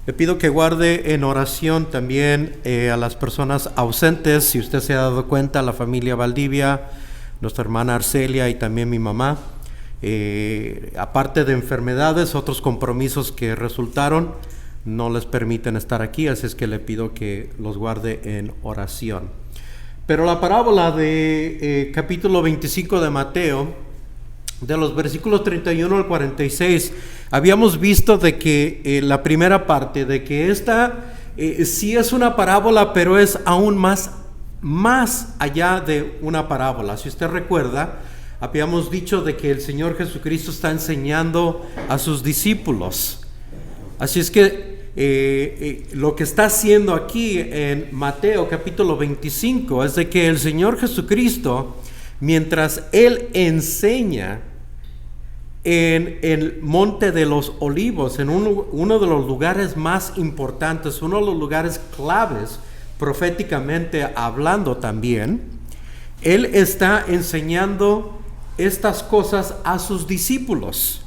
Le pido que guarde en oración también a las personas ausentes. Si usted se ha dado cuenta, la familia Valdivia, nuestra hermana Arcelia y también mi mamá. Aparte de enfermedades, otros compromisos que resultaron no les permiten estar aquí, así es que le pido que los guarde en oración. Pero la parábola de capítulo 25 de Mateo, de los versículos 31 al 46, habíamos visto de que la primera parte, de que esta sí es una parábola, pero es aún más allá de una parábola. Si usted recuerda, habíamos dicho de que el Señor Jesucristo está enseñando a sus discípulos. Así es que lo que está haciendo aquí en Mateo capítulo 25 es de que el Señor Jesucristo, mientras Él enseña en el Monte de los Olivos, en uno de los lugares más importantes, uno de los lugares claves proféticamente hablando también, Él está enseñando estas cosas a sus discípulos.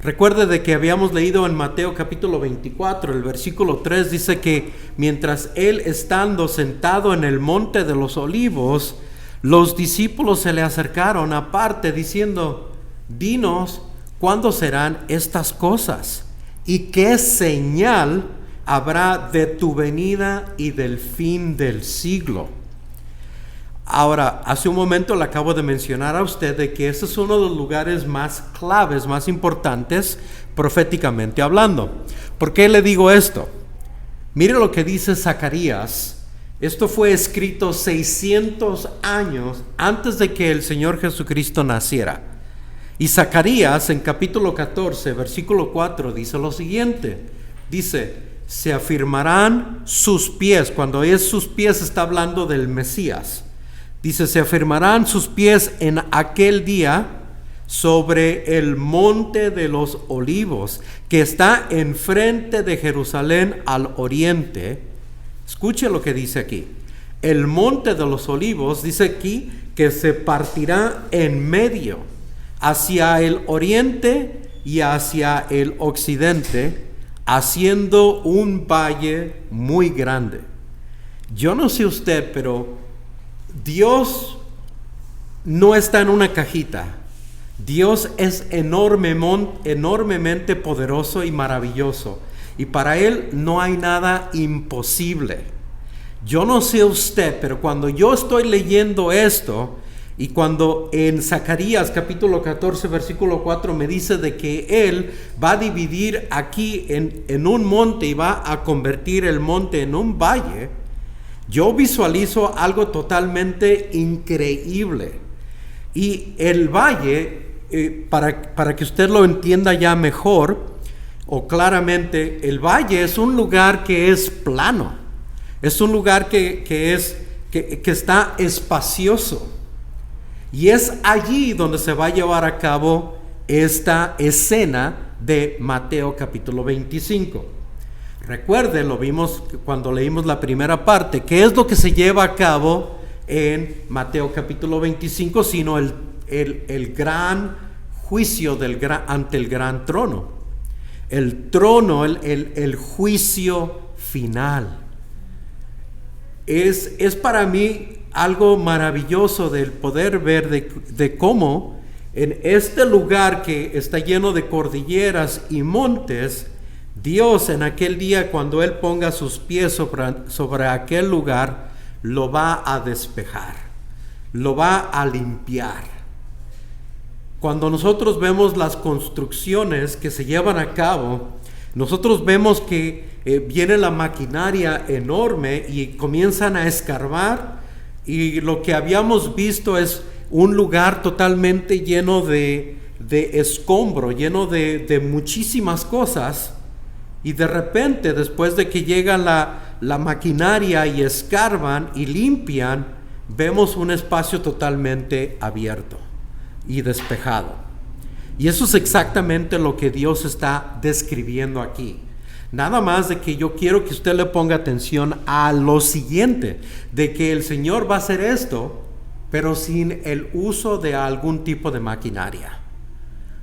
Recuerde de que habíamos leído en Mateo capítulo 24, el versículo 3 dice que mientras Él estando sentado en el Monte de los Olivos, los discípulos se le acercaron aparte diciendo: dinos, ¿cuándo serán estas cosas? ¿Y qué señal habrá de tu venida y del fin del siglo? Ahora, hace un momento le acabo de mencionar a usted de que este es uno de los lugares más claves, más importantes, proféticamente hablando. ¿Por qué le digo esto? Mire lo que dice Zacarías. Esto fue escrito 600 años antes de que el Señor Jesucristo naciera. Y Zacarías en capítulo 14, versículo 4 dice lo siguiente. Dice: se afirmarán sus pies. Cuando es sus pies está hablando del Mesías. Dice: se afirmarán sus pies en aquel día sobre el monte de los olivos, que está enfrente de Jerusalén al oriente. Escuche lo que dice aquí. El monte de los olivos, dice aquí, que se partirá en medio, hacia el oriente y hacia el occidente, haciendo un valle muy grande. Yo no sé usted, pero Dios no está en una cajita. Dios es enormemente poderoso y maravilloso, y para Él no hay nada imposible. Yo no sé usted, pero cuando yo estoy leyendo esto, y cuando en Zacarías capítulo 14 versículo 4 me dice de que Él va a dividir aquí en un monte y va a convertir el monte en un valle, yo visualizo algo totalmente increíble. Y el valle, para que usted lo entienda ya mejor o claramente, el valle es un lugar que es plano, es un lugar que está espacioso, y es allí donde se va a llevar a cabo esta escena de Mateo capítulo 25. Recuerde, lo vimos cuando leímos la primera parte. ¿Qué es lo que se lleva a cabo en Mateo capítulo 25? Sino el gran juicio ante el gran trono. El trono, el juicio final. Es para mí algo maravilloso del poder ver de cómo en este lugar que está lleno de cordilleras y montes, Dios en aquel día, cuando Él ponga sus pies sobre aquel lugar, lo va a despejar, lo va a limpiar. Cuando nosotros vemos las construcciones que se llevan a cabo, nosotros vemos que viene la maquinaria enorme y comienzan a escarbar, y lo que habíamos visto es un lugar totalmente lleno de escombro, lleno de muchísimas cosas. Y de repente, después de que llega la maquinaria y escarban y limpian, vemos un espacio totalmente abierto y despejado. Y eso es exactamente lo que Dios está describiendo aquí. Nada más de que yo quiero que usted le ponga atención a lo siguiente, de que el Señor va a hacer esto, pero sin el uso de algún tipo de maquinaria,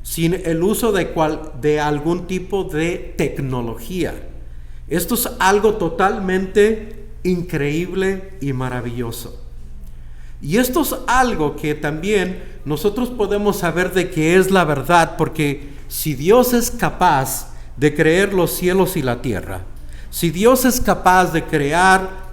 sin el uso de algún tipo de tecnología. Esto es algo totalmente increíble y maravilloso. Y esto es algo que también nosotros podemos saber de que es la verdad, porque si Dios es capaz de crear los cielos y la tierra, si Dios es capaz de crear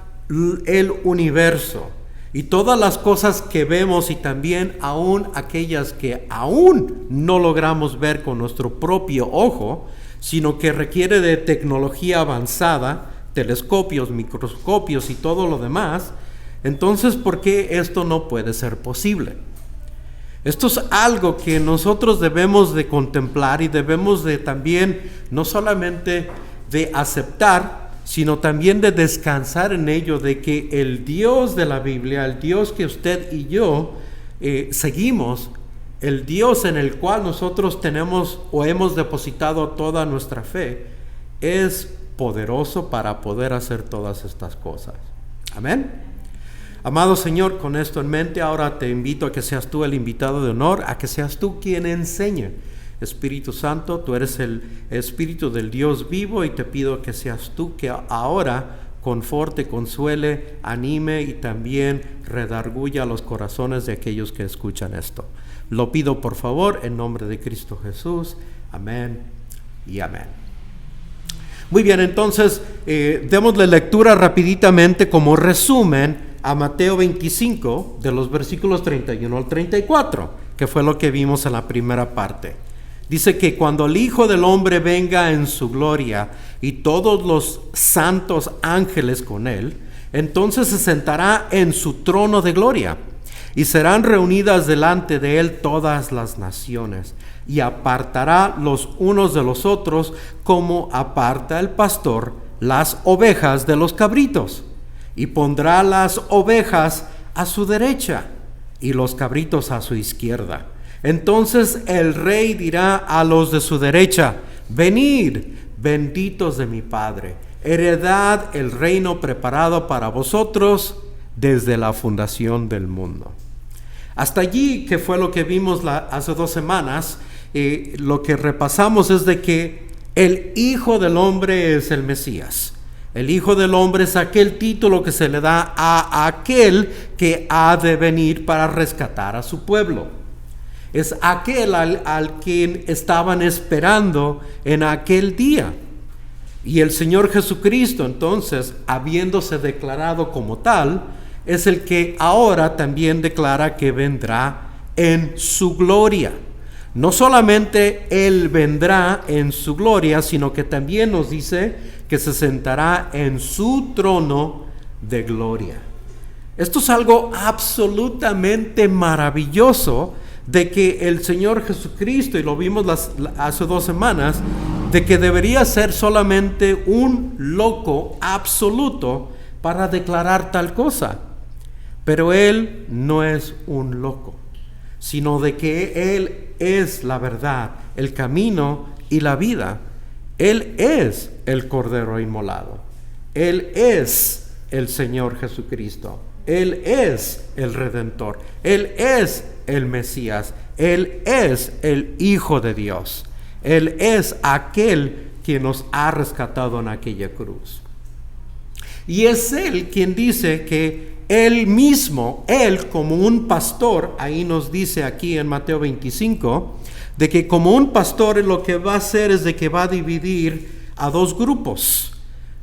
el universo y todas las cosas que vemos y también aún aquellas que aún no logramos ver con nuestro propio ojo, sino que requiere de tecnología avanzada, telescopios, microscopios y todo lo demás, entonces, ¿por qué esto no puede ser posible? Esto es algo que nosotros debemos de contemplar y debemos de también, no solamente de aceptar, sino también de descansar en ello, de que el Dios de la Biblia, el Dios que usted y yo seguimos, el Dios en el cual nosotros tenemos o hemos depositado toda nuestra fe, es poderoso para poder hacer todas estas cosas. Amén. Amado Señor, con esto en mente, ahora te invito a que seas tú el invitado de honor, a que seas tú quien enseñe. Espíritu Santo, tú eres el Espíritu del Dios vivo y te pido que seas tú que ahora conforte, consuele, anime y también redarguya los corazones de aquellos que escuchan esto. Lo pido por favor en nombre de Cristo Jesús. Amén y amén. Muy bien, entonces démosle lectura rapiditamente como resumen a Mateo 25, de los versículos 31 al 34, que fue lo que vimos en la primera parte. Dice que cuando el Hijo del Hombre venga en su gloria y todos los santos ángeles con él, entonces se sentará en su trono de gloria y serán reunidas delante de él todas las naciones y apartará los unos de los otros como aparta el pastor las ovejas de los cabritos. Y pondrá las ovejas a su derecha y los cabritos a su izquierda. Entonces el rey dirá a los de su derecha: venid, benditos de mi Padre, heredad el reino preparado para vosotros desde la fundación del mundo. Hasta allí, que fue lo que vimos hace 2 semanas, lo que repasamos es de que el Hijo del Hombre es el Mesías. El Hijo del Hombre es aquel título que se le da a aquel que ha de venir para rescatar a su pueblo. Es aquel al quien estaban esperando en aquel día. Y el Señor Jesucristo, entonces, habiéndose declarado como tal, es el que ahora también declara que vendrá en su gloria. No solamente Él vendrá en su gloria, sino que también nos dice que se sentará en su trono de gloria. Esto es algo absolutamente maravilloso, de que el Señor Jesucristo, y lo vimos hace 2 semanas, de que debería ser solamente un loco absoluto para declarar tal cosa. Pero Él no es un loco, sino de que Él es la verdad, el camino y la vida. Él es el Cordero inmolado. Él es el Señor Jesucristo. Él es el Redentor. Él es el Mesías. Él es el Hijo de Dios. Él es aquel quien nos ha rescatado en aquella cruz. Y es Él quien dice que Él mismo, Él como un pastor, ahí nos dice aquí en Mateo 25, de que como un pastor lo que va a hacer es de que va a dividir a 2 grupos.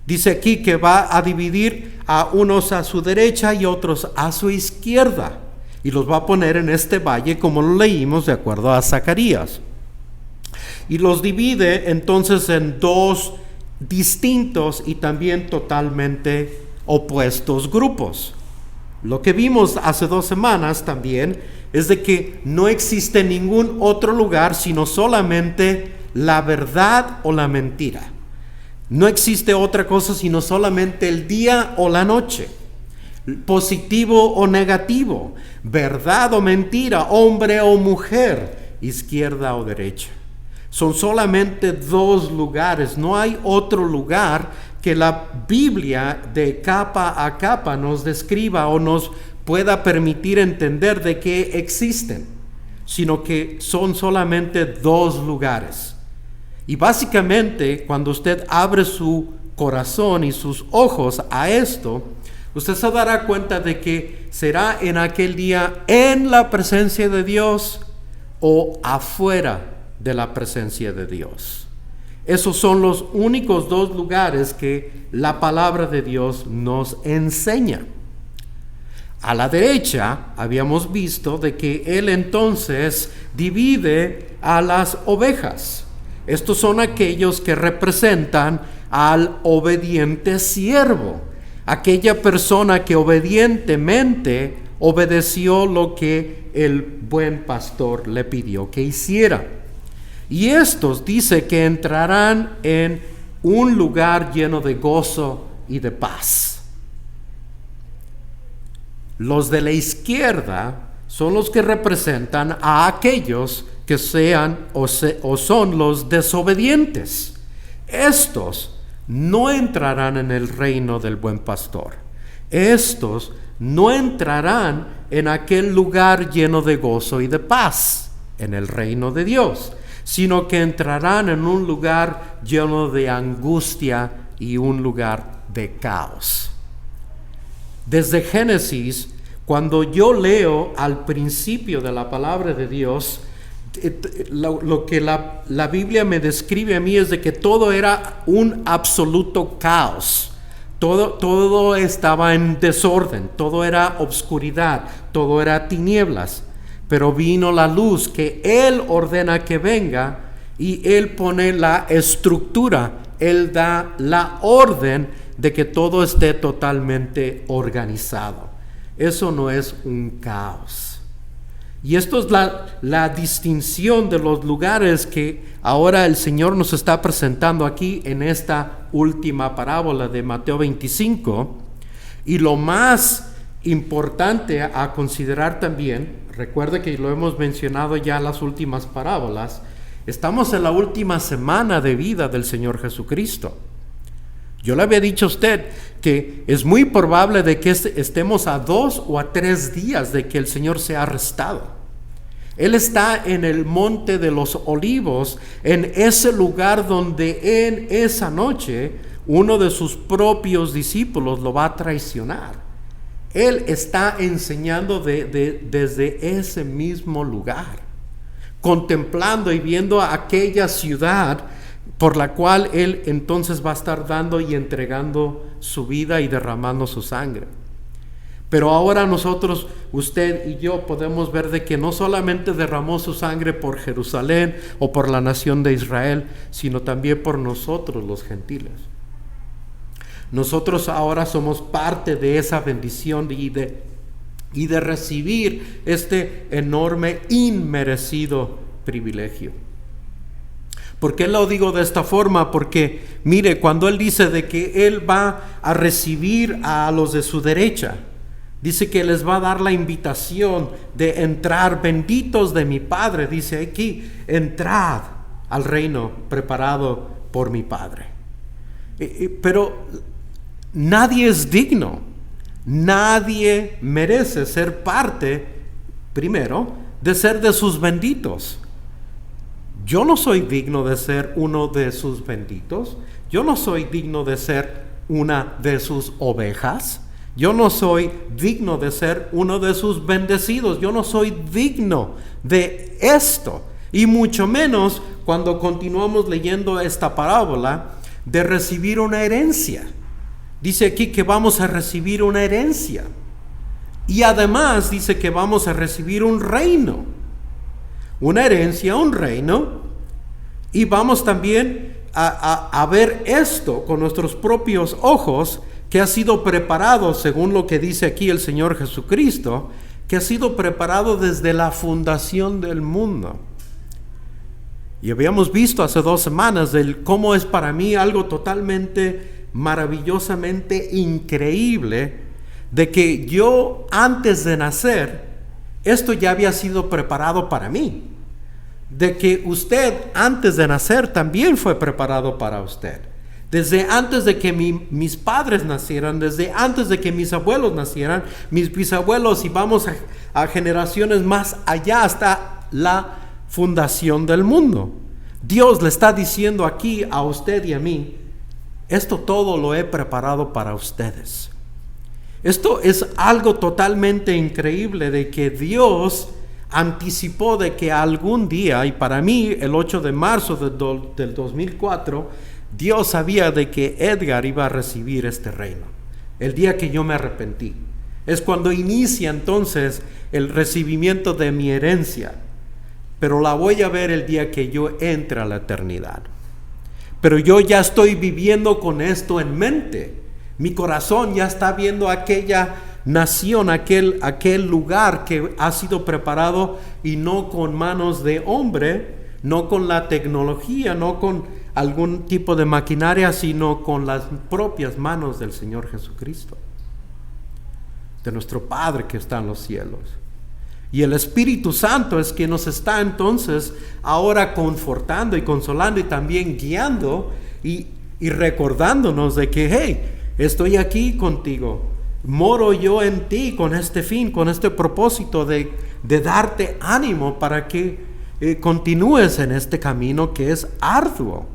Dice aquí que va a dividir a unos a su derecha y otros a su izquierda. Y los va a poner en este valle como lo leímos de acuerdo a Zacarías. Y los divide entonces en 2 distintos y también totalmente opuestos grupos. Lo que vimos hace 2 semanas también es de que no existe ningún otro lugar sino solamente la verdad o la mentira. No existe otra cosa sino solamente el día o la noche, positivo o negativo, verdad o mentira, hombre o mujer, izquierda o derecha. Son solamente 2 lugares, no hay otro lugar que la Biblia de capa a capa nos describa o nos pueda permitir entender de que existen, sino que son solamente 2 lugares. Y básicamente, cuando usted abre su corazón y sus ojos a esto, usted se dará cuenta de que será en aquel día en la presencia de Dios o afuera de la presencia de Dios. Esos son los únicos dos lugares que la palabra de Dios nos enseña. A la derecha habíamos visto de que Él entonces divide a las ovejas. Estos son aquellos que representan al obediente siervo, aquella persona que obedientemente obedeció lo que el buen pastor le pidió que hiciera. Y estos dice que entrarán en un lugar lleno de gozo y de paz. Los de la izquierda son los que representan a aquellos que sean o son los desobedientes. Estos no entrarán en el reino del buen pastor. Estos no entrarán en aquel lugar lleno de gozo y de paz, en el reino de Dios, sino que entrarán en un lugar lleno de angustia y un lugar de caos. Desde Génesis, cuando yo leo al principio de la palabra de Dios, lo que la Biblia me describe a mí es de que todo era un absoluto caos. Todo estaba en desorden, todo era obscuridad, todo era tinieblas. Pero vino la luz que Él ordena que venga y Él pone la estructura, Él da la orden de que todo esté totalmente organizado. Eso no es un caos. Y esto es la distinción de los lugares que ahora el Señor nos está presentando aquí en esta última parábola de Mateo 25. Y lo más importante a considerar también, recuerde que lo hemos mencionado ya en las últimas parábolas, estamos en la última semana de vida del Señor Jesucristo. Yo le había dicho a usted que es muy probable de que estemos a 2 o a 3 días de que el Señor sea arrestado. Él está en el monte de los olivos, en ese lugar donde en esa noche uno de sus propios discípulos lo va a traicionar. Él está enseñando desde ese mismo lugar, contemplando y viendo aquella ciudad por la cual Él entonces va a estar dando y entregando su vida y derramando su sangre. Pero ahora nosotros, usted y yo, podemos ver de que no solamente derramó su sangre por Jerusalén o por la nación de Israel, sino también por nosotros los gentiles. Nosotros ahora somos parte de esa bendición y de recibir este enorme, inmerecido privilegio. ¿Por qué lo digo de esta forma? Porque, mire, cuando Él dice de que Él va a recibir a los de su derecha, dice que les va a dar la invitación de entrar, benditos de mi Padre, dice aquí, entrad al reino preparado por mi Padre. Pero nadie es digno, nadie merece ser parte, primero, de ser de sus benditos. Yo no soy digno de ser uno de sus benditos. Yo no soy digno de ser una de sus ovejas. Yo no soy digno de ser uno de sus bendecidos. Yo no soy digno de esto. Y mucho menos cuando continuamos leyendo esta parábola de recibir una herencia. Dice aquí que vamos a recibir una herencia. Y además dice que vamos a recibir un reino. Una herencia, un reino, y vamos también a ver esto con nuestros propios ojos, que ha sido preparado, según lo que dice aquí el Señor Jesucristo, que ha sido preparado desde la fundación del mundo. Y habíamos visto hace 2 semanas cómo es para mí algo totalmente maravillosamente increíble, de que yo antes de nacer, esto ya había sido preparado para mí. De que usted antes de nacer también fue preparado para usted. Desde antes de que mis padres nacieran, desde antes de que mis abuelos nacieran, mis bisabuelos, y vamos a generaciones más allá hasta la fundación del mundo. Dios le está diciendo aquí a usted y a mí, esto todo lo he preparado para ustedes. Esto es algo totalmente increíble, de que Dios anticipó de que algún día, y para mí el 8 de marzo del 2004, Dios sabía de que Edgar iba a recibir este reino. El día que yo me arrepentí, es cuando inicia entonces el recibimiento de mi herencia, pero la voy a ver el día que yo entre a la eternidad. Pero yo ya estoy viviendo con esto en mente. Mi corazón ya está viendo aquella nación, aquel lugar que ha sido preparado, y no con manos de hombre, no con la tecnología, no con algún tipo de maquinaria, sino con las propias manos del Señor Jesucristo, de nuestro Padre que está en los cielos. Y el Espíritu Santo es quien nos está entonces ahora confortando y consolando, y también guiando y recordándonos de que, hey, estoy aquí contigo, moro yo en ti con este fin, con este propósito de darte ánimo para que continúes en este camino que es arduo.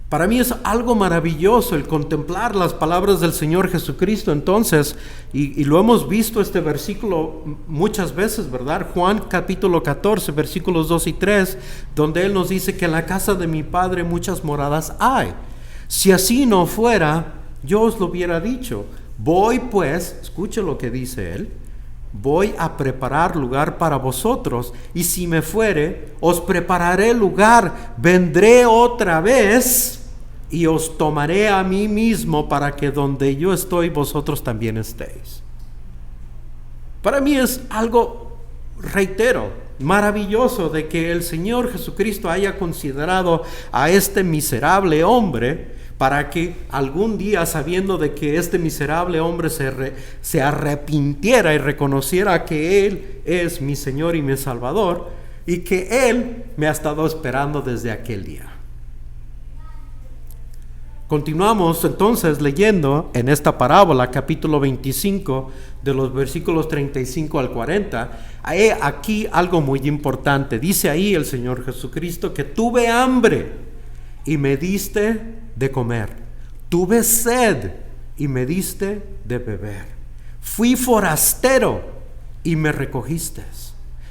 Para mí es algo maravilloso el contemplar las palabras del Señor Jesucristo entonces, y lo hemos visto este versículo muchas veces, ¿verdad? Juan capítulo 14, versículos 2 y 3, donde Él nos dice que en la casa de mi Padre muchas moradas hay. Si así no fuera, yo os lo hubiera dicho. Voy pues, escuche lo que dice Él, voy a preparar lugar para vosotros, y si me fuere, os prepararé lugar, vendré otra vez y os tomaré a mí mismo, para que donde yo estoy, vosotros también estéis. Para mí es algo, reitero, maravilloso de que el Señor Jesucristo haya considerado a este miserable hombre, para que algún día, sabiendo de que este miserable hombre se arrepintiera y reconociera que Él es mi Señor y mi Salvador, y que Él me ha estado esperando desde aquel día. Continuamos entonces leyendo en esta parábola, capítulo 25, de los versículos 35 al 40. Hay aquí algo muy importante. Dice ahí el Señor Jesucristo que tuve hambre y me diste de comer. Tuve sed y me diste de beber. Fui forastero y me recogiste.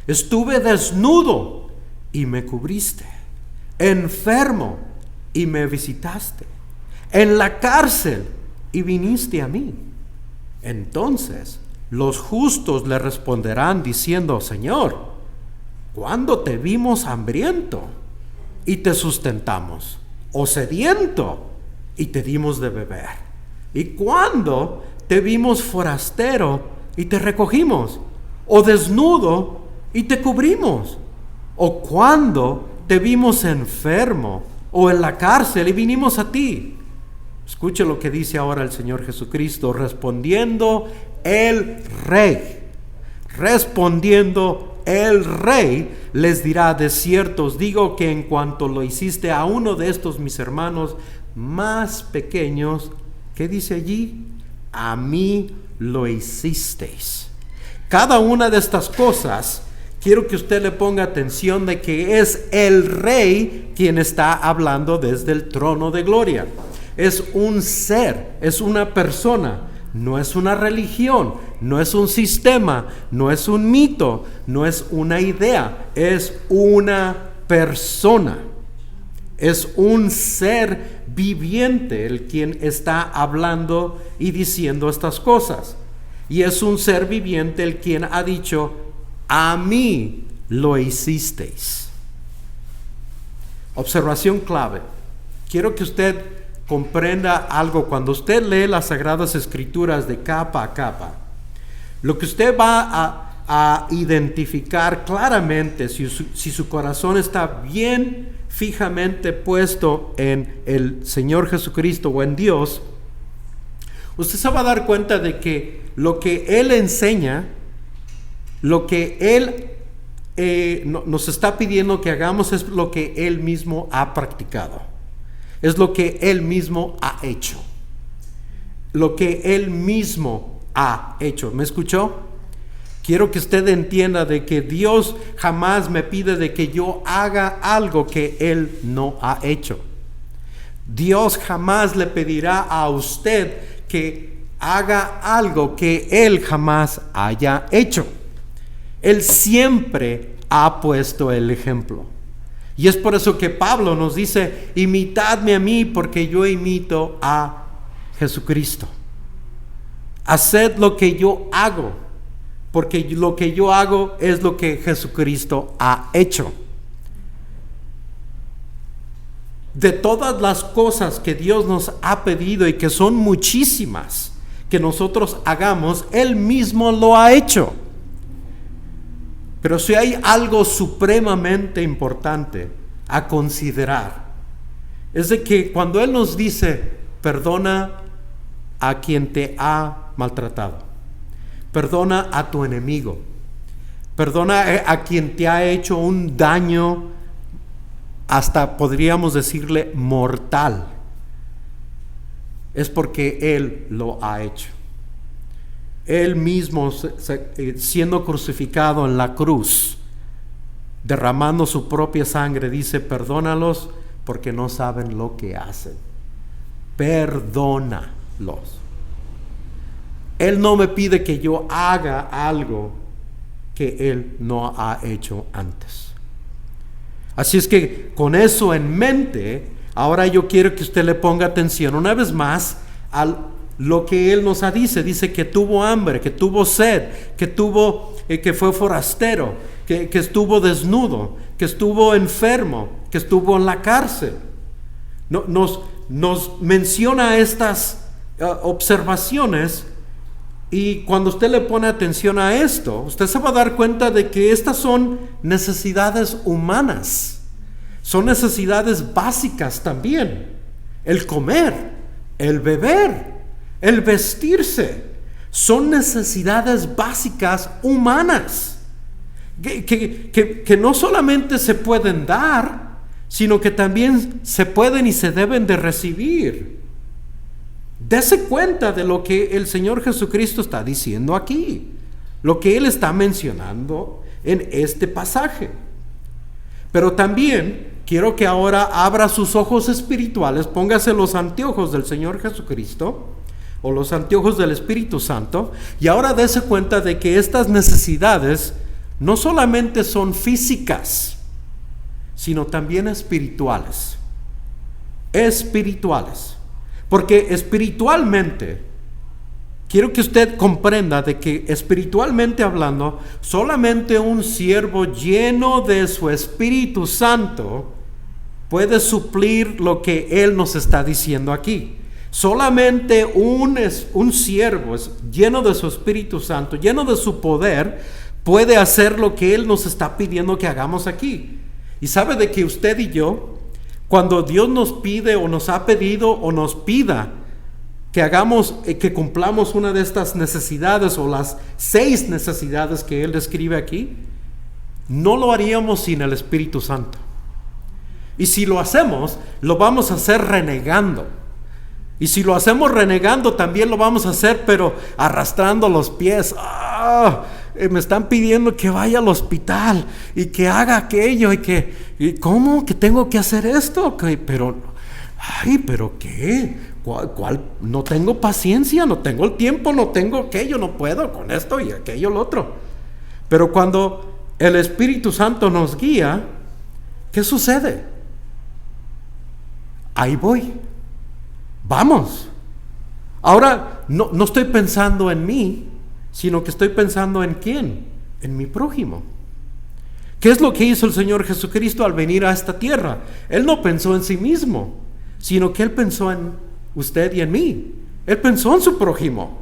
Estuve desnudo y me cubriste. Enfermo y me visitaste. En la cárcel y viniste a mí. Entonces los justos le responderán diciendo: Señor, ¿cuándo te vimos hambriento y te sustentamos, o sediento y te dimos de beber? ¿Y cuándo te vimos forastero y te recogimos, o desnudo y te cubrimos? ¿O cuándo te vimos enfermo o en la cárcel y vinimos a ti? Escuche lo que dice ahora el Señor Jesucristo, respondiendo el Rey les dirá: de cierto os digo que en cuanto lo hiciste a uno de estos mis hermanos más pequeños, ¿qué dice allí? A mí lo hicisteis. Cada una de estas cosas, quiero que usted le ponga atención de que es el Rey quien está hablando desde el trono de gloria. Es un ser, es una persona, no es una religión, no es un sistema, no es un mito, no es una idea, es una persona. Es un ser viviente el quien está hablando y diciendo estas cosas. Y es un ser viviente el quien ha dicho: a mí lo hicisteis. Observación clave. Quiero que usted comprenda algo. Cuando usted lee las Sagradas Escrituras de capa a capa, lo que usted va a identificar claramente, si su corazón está bien fijamente puesto en el Señor Jesucristo o en Dios, usted se va a dar cuenta de que lo que Él enseña, lo que Él nos está pidiendo que hagamos, es lo que Él mismo ha practicado. Es lo que Él mismo ha hecho. Lo que Él mismo ha hecho. ¿Me escuchó? Quiero que usted entienda de que Dios jamás me pide de que yo haga algo que Él no ha hecho. Dios jamás le pedirá a usted que haga algo que Él jamás haya hecho. Él siempre ha puesto el ejemplo. Y es por eso que Pablo nos dice, imitadme a mí porque yo imito a Jesucristo. Haced lo que yo hago, porque lo que yo hago es lo que Jesucristo ha hecho. De todas las cosas que Dios nos ha pedido y que son muchísimas que nosotros hagamos, Él mismo lo ha hecho. Pero si hay algo supremamente importante a considerar, es de que cuando Él nos dice, perdona a quien te ha maltratado, perdona a tu enemigo, perdona a quien te ha hecho un daño, hasta podríamos decirle mortal, es porque Él lo ha hecho. Él mismo siendo crucificado en la cruz, derramando su propia sangre, dice, perdónalos porque no saben lo que hacen. Perdónalos. Él no me pide que yo haga algo que Él no ha hecho antes. Así es que con eso en mente, ahora yo quiero que usted le ponga atención una vez más a lo que Él nos dice. Dice que tuvo hambre, que tuvo sed, que fue forastero, que estuvo desnudo, que estuvo enfermo, que estuvo en la cárcel. Nos menciona estas observaciones, y cuando usted le pone atención a esto, usted se va a dar cuenta de que estas son necesidades humanas, son necesidades básicas también. El comer, el beber, el vestirse, son necesidades básicas humanas que no solamente se pueden dar, sino que también se pueden y se deben de recibir. Dese cuenta de lo que el Señor Jesucristo está diciendo aquí, lo que Él está mencionando en este pasaje. Pero también quiero que ahora abra sus ojos espirituales, póngase los anteojos del Señor Jesucristo o los anteojos del Espíritu Santo, y ahora dese cuenta de que estas necesidades no solamente son físicas, sino también espirituales. Espirituales. Porque espiritualmente, quiero que usted comprenda de que espiritualmente hablando, solamente un siervo lleno de su Espíritu Santo puede suplir lo que Él nos está diciendo aquí. Solamente un siervo lleno de su Espíritu Santo, lleno de su poder, puede hacer lo que Él nos está pidiendo que hagamos aquí. Y sabe de que usted y yo, cuando Dios nos pide o nos ha pedido o nos pida que hagamos, que cumplamos una de estas necesidades o las 6 necesidades que Él describe aquí, no lo haríamos sin el Espíritu Santo. Y si lo hacemos, lo vamos a hacer renegando. Y si lo hacemos renegando, también lo vamos a hacer, pero arrastrando los pies. Me están pidiendo que vaya al hospital y que haga aquello y ¿cómo? ¿Que tengo que hacer esto? Pero ¿qué? ¿Cuál? No tengo paciencia, no tengo el tiempo, no tengo aquello, no puedo con esto y aquello, lo otro. Pero cuando el Espíritu Santo nos guía, ¿qué sucede? Ahí voy. Vamos. Ahora no estoy pensando en mí, sino que estoy pensando en ¿quién? En mi prójimo. ¿Qué es lo que hizo el Señor Jesucristo al venir a esta tierra? Él no pensó en sí mismo, sino que Él pensó en usted y en mí. Él pensó en su prójimo,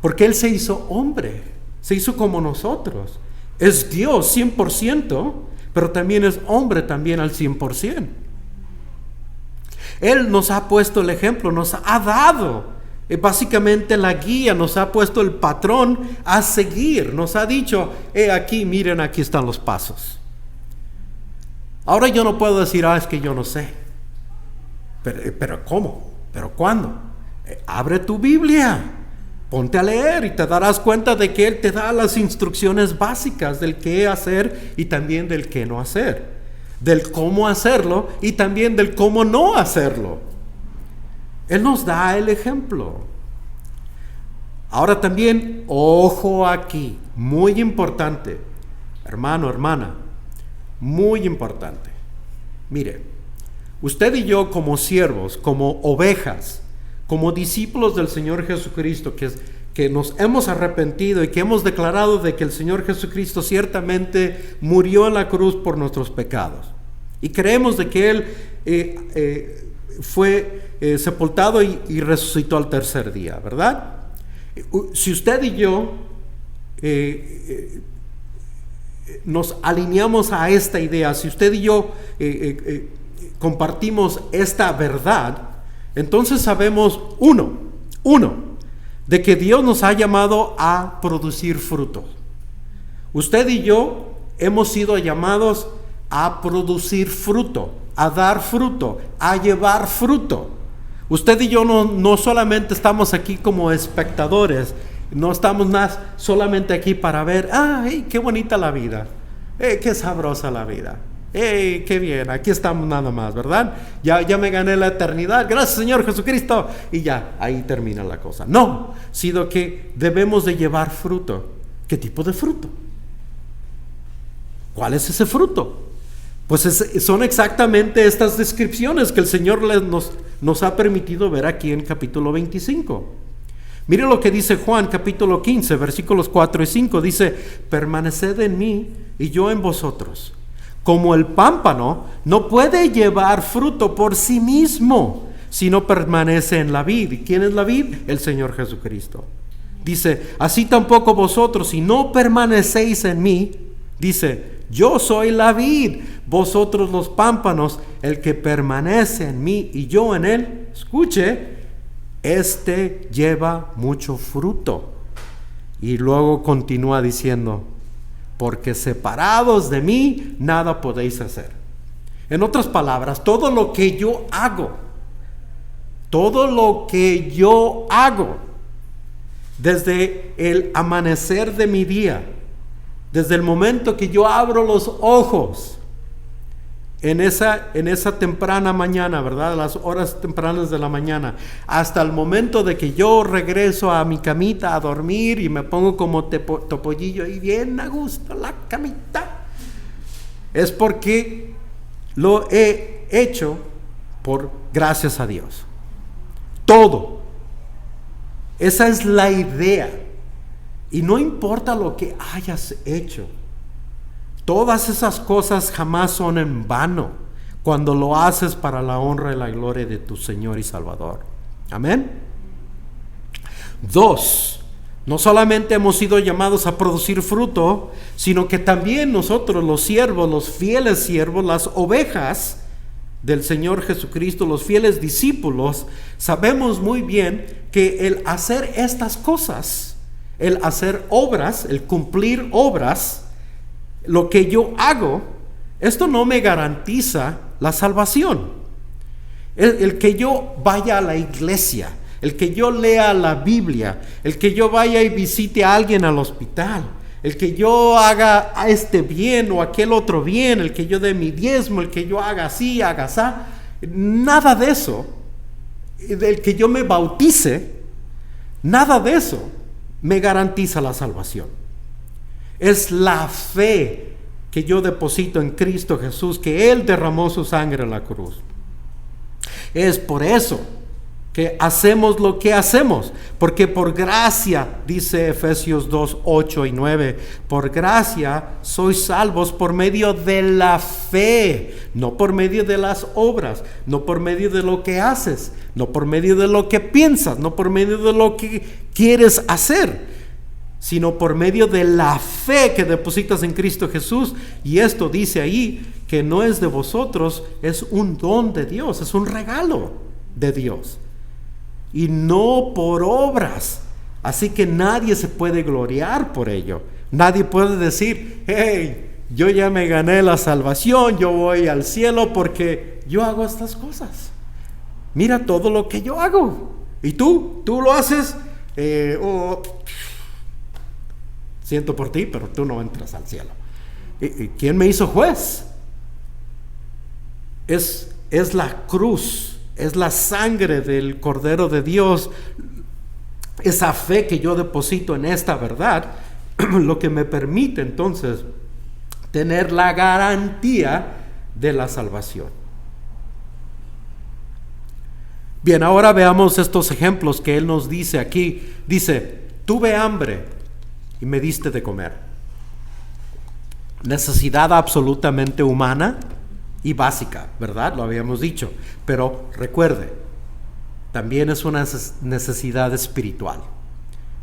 porque Él se hizo hombre, se hizo como nosotros. Es Dios 100%, pero también es hombre también al 100%. Él nos ha puesto el ejemplo, nos ha dado básicamente la guía, nos ha puesto el patrón a seguir, nos ha dicho, aquí, miren, aquí están los pasos. Ahora yo no puedo decir, es que yo no sé. Pero ¿cómo? ¿Pero cuándo? Abre tu Biblia, Ponte a leer y te darás cuenta de que Él te da las instrucciones básicas del qué hacer y también del qué no hacer, del cómo hacerlo y también del cómo no hacerlo. Él nos da el ejemplo. Ahora también, ojo aquí, muy importante, hermano, hermana, muy importante. Mire, usted y yo como siervos, como ovejas, como discípulos del Señor Jesucristo, que nos hemos arrepentido y que hemos declarado de que el Señor Jesucristo ciertamente murió en la cruz por nuestros pecados. Y creemos de que Él fue sepultado y resucitó al tercer día, ¿verdad? Si usted y yo nos alineamos a esta idea, si usted y yo compartimos esta verdad, entonces sabemos uno, de que Dios nos ha llamado a producir fruto. Usted y yo hemos sido llamados a producir fruto, a dar fruto, a llevar fruto. Usted y yo no solamente estamos aquí como espectadores, no estamos solamente aquí para ver, ¡ay, qué bonita la vida! ¡Qué sabrosa la vida! ¡Hey, qué bien! Aquí estamos nada más, ¿verdad? Ya me gané la eternidad, gracias Señor Jesucristo, y ya, ahí termina la cosa. No, sino que debemos de llevar fruto. ¿Qué tipo de fruto? ¿Cuál es ese fruto? Pues son exactamente estas descripciones que el Señor nos ha permitido ver aquí en capítulo 25. Mire lo que dice Juan capítulo 15, versículos 4 y 5. Dice, permaneced en mí y yo en vosotros. Como el pámpano no puede llevar fruto por sí mismo, si no permanece en la vid. ¿Y quién es la vid? El Señor Jesucristo. Dice, así tampoco vosotros, si no permanecéis en mí, dice, yo soy la vid, vosotros los pámpanos, el que permanece en mí y yo en él, escuche, este lleva mucho fruto. Y luego continúa diciendo, porque separados de mí, nada podéis hacer. En otras palabras, todo lo que yo hago, desde el amanecer de mi día, desde el momento que yo abro los ojos, en esa temprana mañana, ¿verdad? Las horas tempranas de la mañana, hasta el momento de que yo regreso a mi camita a dormir y me pongo como topollillo ahí bien a gusto la camita, es porque lo he hecho por gracias a Dios. Todo. Esa es la idea. Y no importa lo que hayas hecho, todas esas cosas jamás son en vano cuando lo haces para la honra y la gloria de tu Señor y Salvador. Amén. 2. No solamente hemos sido llamados a producir fruto, sino que también nosotros, los siervos, los fieles siervos, las ovejas del Señor Jesucristo, los fieles discípulos, sabemos muy bien que el hacer estas cosas, el hacer obras, el cumplir obras, lo que yo hago, esto no me garantiza la salvación. El que yo vaya a la iglesia, el que yo lea la Biblia, el que yo vaya y visite a alguien al hospital, el que yo haga a este bien o aquel otro bien, el que yo dé mi diezmo, el que yo haga así, haga así, nada de eso, el que yo me bautice, nada de eso me garantiza la salvación. Es la fe que yo deposito en Cristo Jesús, que Él derramó su sangre en la cruz. Es por eso que hacemos lo que hacemos, porque por gracia, dice Efesios 2, 8 y 9, por gracia sois salvos por medio de la fe, no por medio de las obras, no por medio de lo que haces, no por medio de lo que piensas, no por medio de lo que quieres hacer, sino por medio de la fe que depositas en Cristo Jesús. Y esto dice ahí que no es de vosotros, es un don de Dios, es un regalo de Dios, y no por obras. Así que nadie se puede gloriar por ello. Nadie puede decir, hey, yo ya me gané la salvación, yo voy al cielo porque yo hago estas cosas. Mira todo lo que yo hago. ¿Y tú lo haces? Siento por ti, pero tú no entras al cielo. ¿Quién me hizo juez? Es la cruz, es la sangre del Cordero de Dios, esa fe que yo deposito en esta verdad, lo que me permite entonces tener la garantía de la salvación. Bien, ahora veamos estos ejemplos que él nos dice aquí. Dice, tuve hambre y me diste de comer. Necesidad absolutamente humana y básica, ¿verdad? Lo habíamos dicho. Pero recuerde, también es una necesidad espiritual.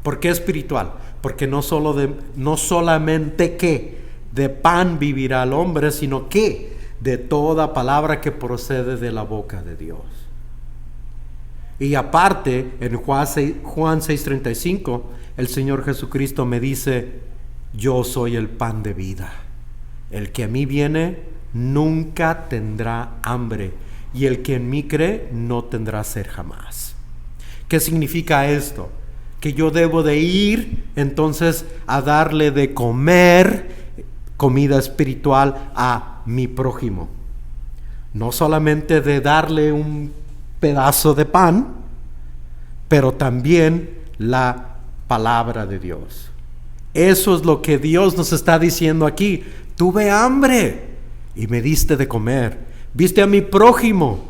¿Por qué espiritual? Porque no solamente que de pan vivirá el hombre, sino que de toda palabra que procede de la boca de Dios. Y aparte, en Juan 6:35, el Señor Jesucristo me dice, yo soy el pan de vida. El que a mí viene nunca tendrá hambre, y el que en mí cree no tendrá sed jamás. ¿Qué significa esto? Que yo debo de ir entonces a darle de comer comida espiritual a mi prójimo. No solamente de darle un pedazo de pan, pero también la palabra de Dios. Eso es lo que Dios nos está diciendo aquí. Tuve hambre y me diste de comer. Viste a mi prójimo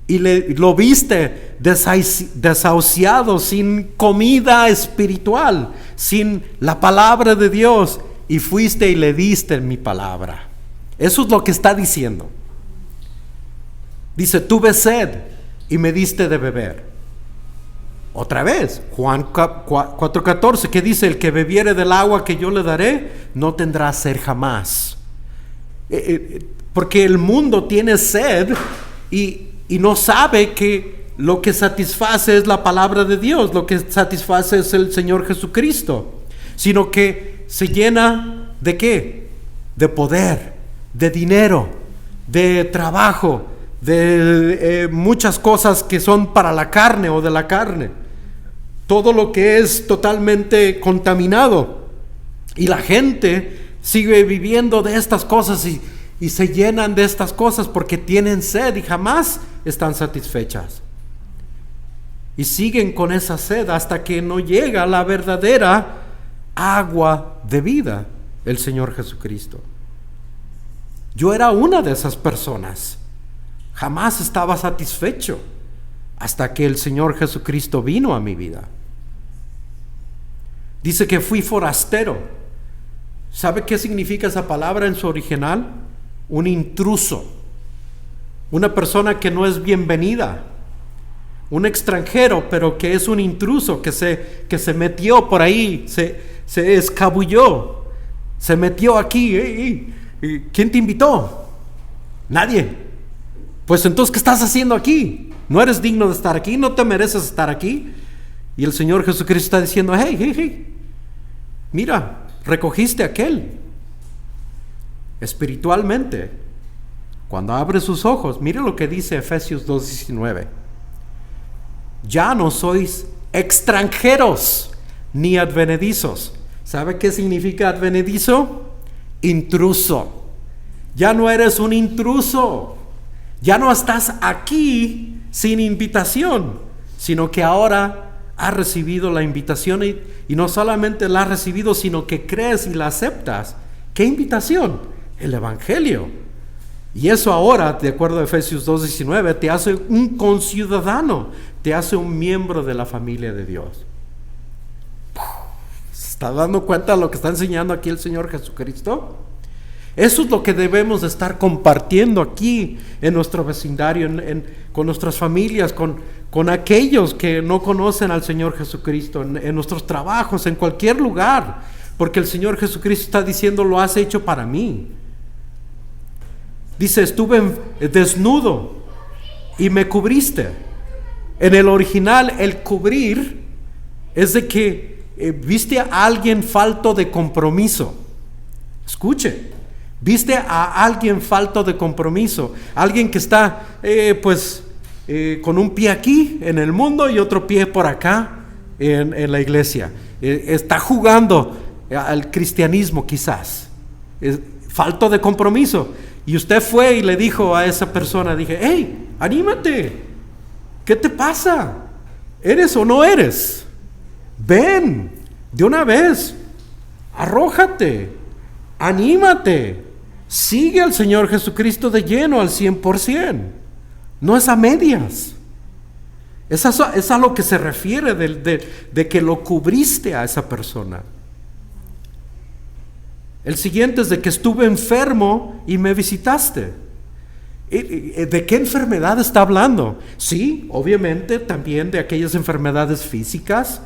y lo viste desahuciado, sin comida espiritual, sin la palabra de Dios, y fuiste y le diste mi palabra. Eso es lo que está diciendo. Dice, tuve sed y me diste de beber. Otra vez, Juan 4:14, que dice, el que bebiere del agua que yo le daré, no tendrá sed jamás. Porque el mundo tiene sed y no sabe que lo que satisface es la palabra de Dios, lo que satisface es el Señor Jesucristo, sino que se llena ¿de qué? De poder, de dinero, de trabajo, de muchas cosas que son para la carne o de la carne. Todo lo que es totalmente contaminado. Y la gente sigue viviendo de estas cosas y se llenan de estas cosas porque tienen sed y jamás están satisfechas. Y siguen con esa sed hasta que no llega la verdadera agua de vida, el Señor Jesucristo. Yo era una de esas personas. Jamás estaba satisfecho hasta que el Señor Jesucristo vino a mi vida. Dice que fui forastero. ¿Sabe qué significa esa palabra en su original? Un intruso, una persona que no es bienvenida, un extranjero, pero que es un intruso, que se metió por ahí, se escabulló, se metió aquí. ¿Quién te invitó? Nadie. Pues entonces, ¿qué estás haciendo aquí? No eres digno de estar aquí, no te mereces estar aquí. Y el Señor Jesucristo está diciendo, hey, mira, recogiste aquel. Espiritualmente, cuando abre sus ojos, mire lo que dice Efesios 2:19. Ya no sois extranjeros ni advenedizos. ¿Sabe qué significa advenedizo? Intruso. Ya no eres un intruso. Ya no estás aquí sin invitación, sino que ahora has recibido la invitación y no solamente la has recibido, sino que crees y la aceptas. ¿Qué invitación? El Evangelio. Y eso ahora, de acuerdo a Efesios 2:19, te hace un conciudadano, te hace un miembro de la familia de Dios. ¿Se está dando cuenta de lo que está enseñando aquí el Señor Jesucristo? Eso es lo que debemos de estar compartiendo aquí en nuestro vecindario, con nuestras familias, con aquellos que no conocen al Señor Jesucristo, en nuestros trabajos, en cualquier lugar, porque el Señor Jesucristo está diciendo, lo has hecho para mí. Dice, estuve desnudo y me cubriste. En el original, el cubrir es de que viste a alguien falto de compromiso. Escuche. Viste a alguien falto de compromiso, alguien que está con un pie aquí en el mundo y otro pie por acá en la iglesia, está jugando al cristianismo quizás, falta de compromiso, y usted fue y le dijo a esa persona, dije, hey, anímate, ¿qué te pasa? ¿Eres o no eres? Ven, de una vez, arrójate, anímate, sigue al Señor Jesucristo de lleno al 100%, no es a medias. Es a lo que se refiere de que lo cubriste a esa persona. El siguiente es de que estuve enfermo y me visitaste. ¿De qué enfermedad está hablando? Sí, obviamente también de aquellas enfermedades físicas,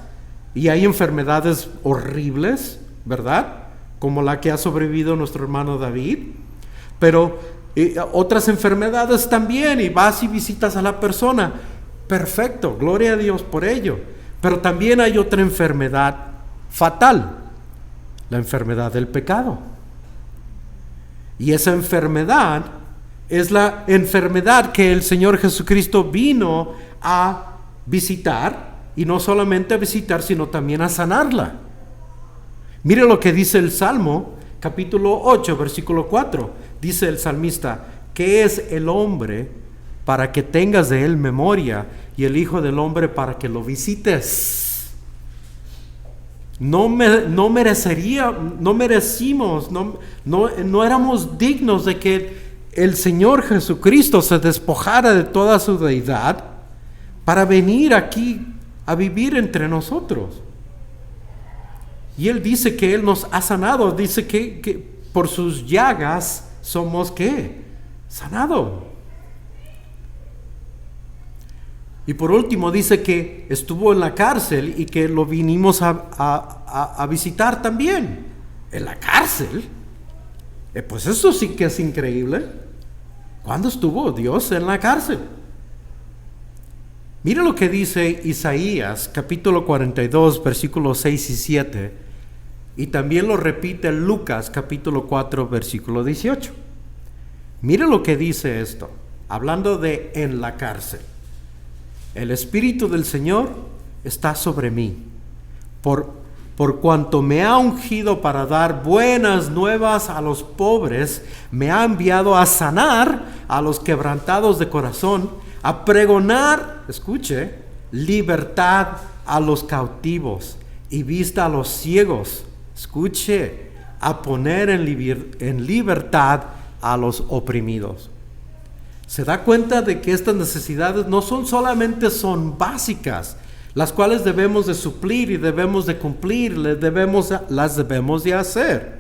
y hay enfermedades horribles, ¿verdad? Como la que ha sobrevivido nuestro hermano David, pero otras enfermedades también, y vas y visitas a la persona. Perfecto, gloria a Dios por ello. Pero también hay otra enfermedad fatal, la enfermedad del pecado. Y esa enfermedad es la enfermedad que el Señor Jesucristo vino a visitar, y no solamente a visitar, sino también a sanarla. Mire lo que dice el Salmo, capítulo 8, versículo 4. Dice el salmista, ¿qué es el hombre para que tengas de él memoria, y el Hijo del Hombre para que lo visites? No éramos dignos de que el Señor Jesucristo se despojara de toda su deidad para venir aquí a vivir entre nosotros. Y Él dice que Él nos ha sanado, dice que por sus llagas somos ¿qué? Sanado. Y por último dice que estuvo en la cárcel y que lo vinimos a visitar también. ¿En la cárcel? Pues eso sí que es increíble. ¿Cuándo estuvo Dios en la cárcel? Mira lo que dice Isaías, capítulo 42, versículos 6 y 7. Y también lo repite Lucas, capítulo 4, versículo 18. Mira lo que dice esto, hablando de en la cárcel. El Espíritu del Señor está sobre mí, por cuanto me ha ungido para dar buenas nuevas a los pobres, me ha enviado a sanar a los quebrantados de corazón, a pregonar, escuche, libertad a los cautivos y vista a los ciegos, escuche, a poner en libertad a los oprimidos. Se da cuenta de que estas necesidades no son básicas, las cuales debemos de suplir y debemos de cumplir, las debemos de hacer,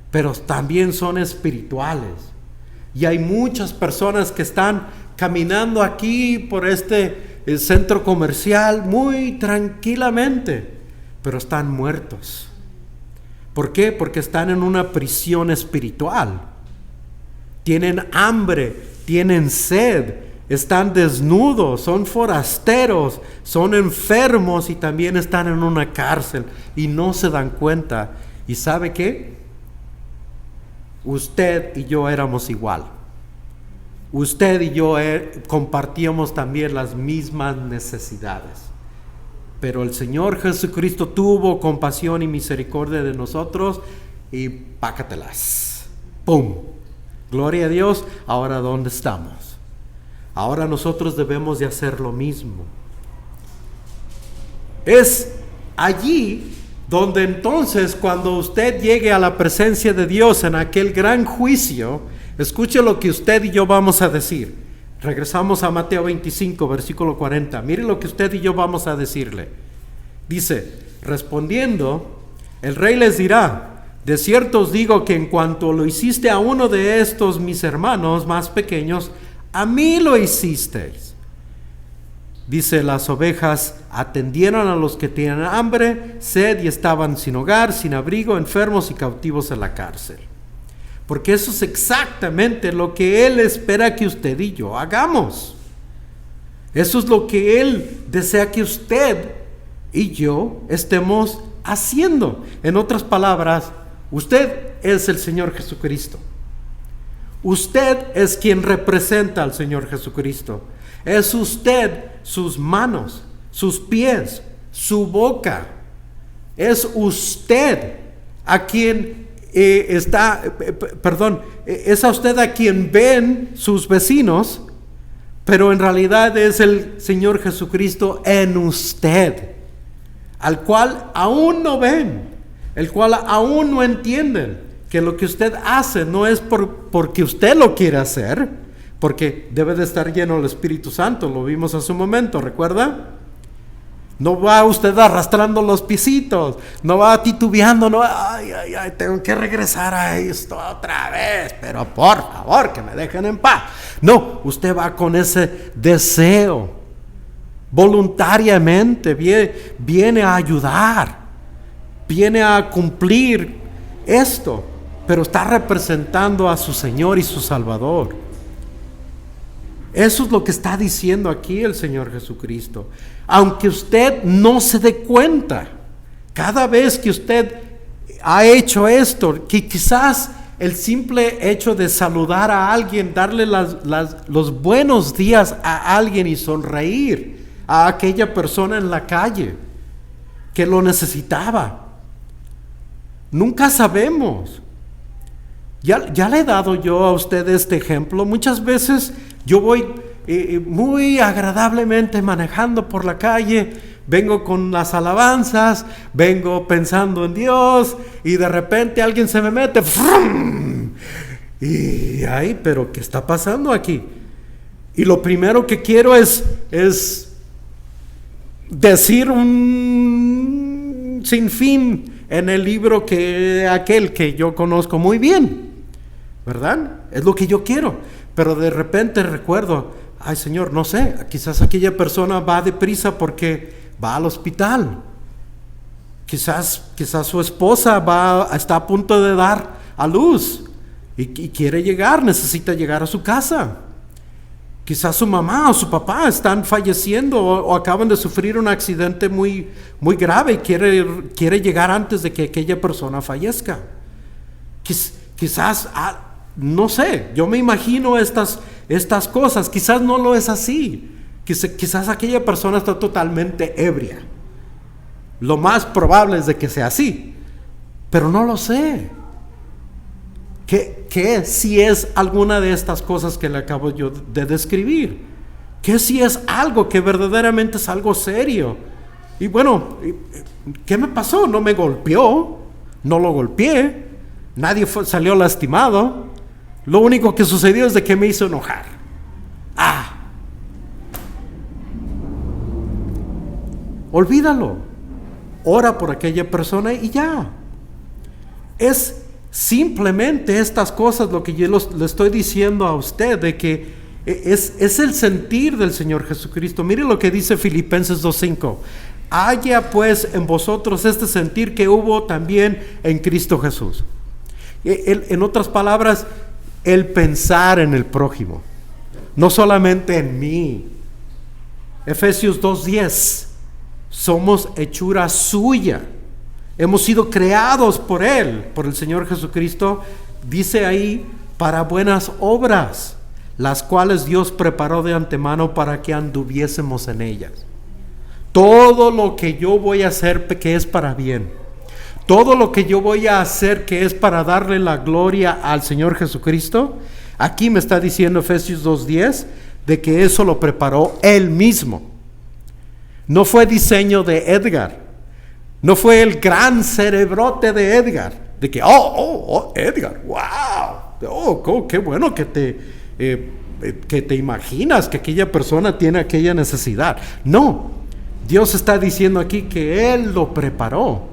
pero también son espirituales. Y hay muchas personas que están caminando aquí por este centro comercial muy tranquilamente, pero están muertos. ¿Por qué? Porque están en una prisión espiritual. Tienen hambre, tienen sed, están desnudos, son forasteros, son enfermos y también están en una cárcel y no se dan cuenta. ¿Y sabe qué? Usted y yo éramos igual. Usted y yo compartíamos también las mismas necesidades. Pero el Señor Jesucristo tuvo compasión y misericordia de nosotros y pácatelas. ¡Pum! Gloria a Dios. Ahora, ¿dónde estamos? Ahora nosotros debemos de hacer lo mismo. Es allí donde entonces, cuando usted llegue a la presencia de Dios en aquel gran juicio, escuche lo que usted y yo vamos a decir. Regresamos a Mateo 25, versículo 40. Mire lo que usted y yo vamos a decirle. Dice, respondiendo, el rey les dirá: de cierto os digo que en cuanto lo hiciste a uno de estos mis hermanos más pequeños, a mí lo hicisteis. Dice, las ovejas atendieron a los que tienen hambre, sed y estaban sin hogar, sin abrigo, enfermos y cautivos en la cárcel. Porque eso es exactamente lo que Él espera que usted y yo hagamos. Eso es lo que Él desea que usted y yo estemos haciendo. En otras palabras, usted es el Señor Jesucristo. Usted es quien representa al Señor Jesucristo. Es usted sus manos, sus pies, su boca. Es usted a quien es a usted a quien ven sus vecinos, pero en realidad es el Señor Jesucristo en usted, al cual aún no ven, el cual aún no entienden que lo que usted hace no es porque usted lo quiere hacer, porque debe de estar lleno del Espíritu Santo, lo vimos hace un momento, ¿recuerda? No va usted arrastrando los piecitos, no va titubeando, no, ay, tengo que regresar a esto otra vez, pero por favor que me dejen en paz. No, usted va con ese deseo, voluntariamente, viene a ayudar, viene a cumplir esto, pero está representando a su Señor y su Salvador. Eso es lo que está diciendo aquí el Señor Jesucristo. Aunque usted no se dé cuenta, cada vez que usted ha hecho esto, que quizás el simple hecho de saludar a alguien, darle los buenos días a alguien y sonreír a aquella persona en la calle que lo necesitaba. Nunca sabemos. Ya le he dado yo a usted este ejemplo. Muchas veces yo voy muy agradablemente manejando por la calle, vengo con las alabanzas, vengo pensando en Dios y de repente alguien se me mete ¡frum! Y ay, pero ¿qué está pasando aquí? Y lo primero que quiero es decir un sinfín en el libro aquel que yo conozco muy bien, ¿verdad? Es lo que yo quiero, pero de repente recuerdo, ay Señor, no sé, quizás aquella persona va deprisa porque va al hospital, quizás su esposa está a punto de dar a luz y quiere llegar, necesita llegar a su casa. Quizás su mamá o su papá están falleciendo o acaban de sufrir un accidente muy, muy grave y quiere llegar antes de que aquella persona fallezca. Quizás, no sé, yo me imagino estas cosas, quizás no lo es así. Quizás aquella persona está totalmente ebria. Lo más probable es de que sea así, pero no lo sé. ¿Qué si es alguna de estas cosas que le acabo yo de describir? ¿Qué si es algo que verdaderamente es algo serio? Y bueno, ¿qué me pasó? No me golpeó, no lo golpeé, nadie salió lastimado. Lo único que sucedió es de que me hizo enojar. Olvídalo. Ora por aquella persona y ya. Es simplemente estas cosas lo que yo le estoy diciendo a usted, de que es el sentir del Señor Jesucristo. Mire lo que dice Filipenses 2:5. Haya pues en vosotros este sentir que hubo también en Cristo Jesús. En otras palabras, el pensar en el prójimo, no solamente en mí. Efesios 2:10. Somos hechura suya. Hemos sido creados por Él, por el Señor Jesucristo, dice ahí, para buenas obras, las cuales Dios preparó de antemano para que anduviésemos en ellas. Todo lo que yo voy a hacer que es para bien, todo lo que yo voy a hacer que es para darle la gloria al Señor Jesucristo, aquí me está diciendo Efesios 2:10, de que eso lo preparó Él mismo. No fue diseño de Edgar. No fue el gran cerebrote de Edgar, de que, Edgar, wow, qué bueno que te imaginas que aquella persona tiene aquella necesidad. No, Dios está diciendo aquí que Él lo preparó.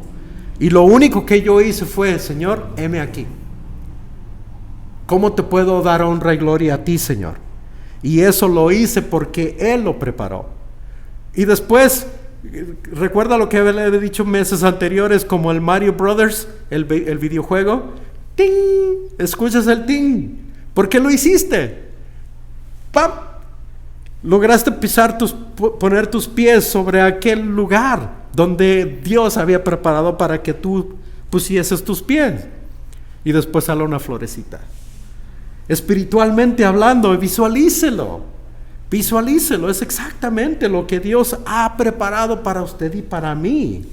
Y lo único que yo hice fue, Señor, heme aquí. ¿Cómo te puedo dar honra y gloria a ti, Señor? Y eso lo hice porque Él lo preparó. Y después, recuerda lo que le he dicho meses anteriores, como el Mario Brothers, el videojuego. ¡Ting! Escuchas el ting. ¿Por qué lo hiciste? ¡Pam! Lograste poner tus pies sobre aquel lugar donde Dios había preparado para que tú pusieses tus pies. Y después sale una florecita. Espiritualmente hablando, visualícelo. Visualícelo, es exactamente lo que Dios ha preparado para usted y para mí.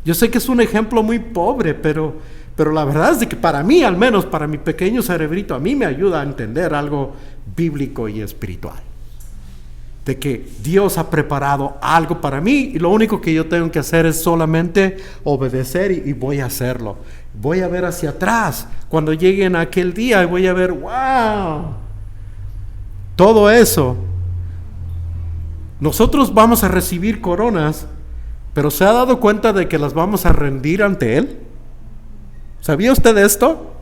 Yo sé que es un ejemplo muy pobre, pero la verdad es de que para mí, al menos para mi pequeño cerebrito, a mí me ayuda a entender algo bíblico y espiritual. De que Dios ha preparado algo para mí y lo único que yo tengo que hacer es solamente obedecer y voy a hacerlo. Voy a ver hacia atrás cuando llegue en aquel día y voy a ver, wow, todo eso. Nosotros vamos a recibir coronas, pero ¿se ha dado cuenta de que las vamos a rendir ante Él? ¿Sabía usted esto?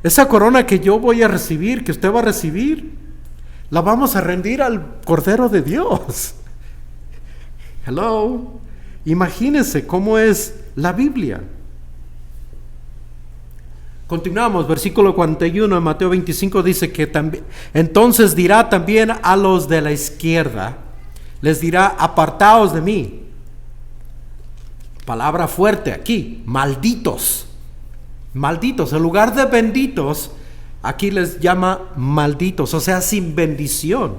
Esa corona que yo voy a recibir, que usted va a recibir, la vamos a rendir al Cordero de Dios. Hello. Imagínense cómo es la Biblia. Continuamos, versículo 41 en Mateo 25 dice que también, entonces dirá también a los de la izquierda, les dirá, apartaos de mí. Palabra fuerte aquí, malditos. Malditos, en lugar de benditos, aquí les llama malditos, o sea, sin bendición.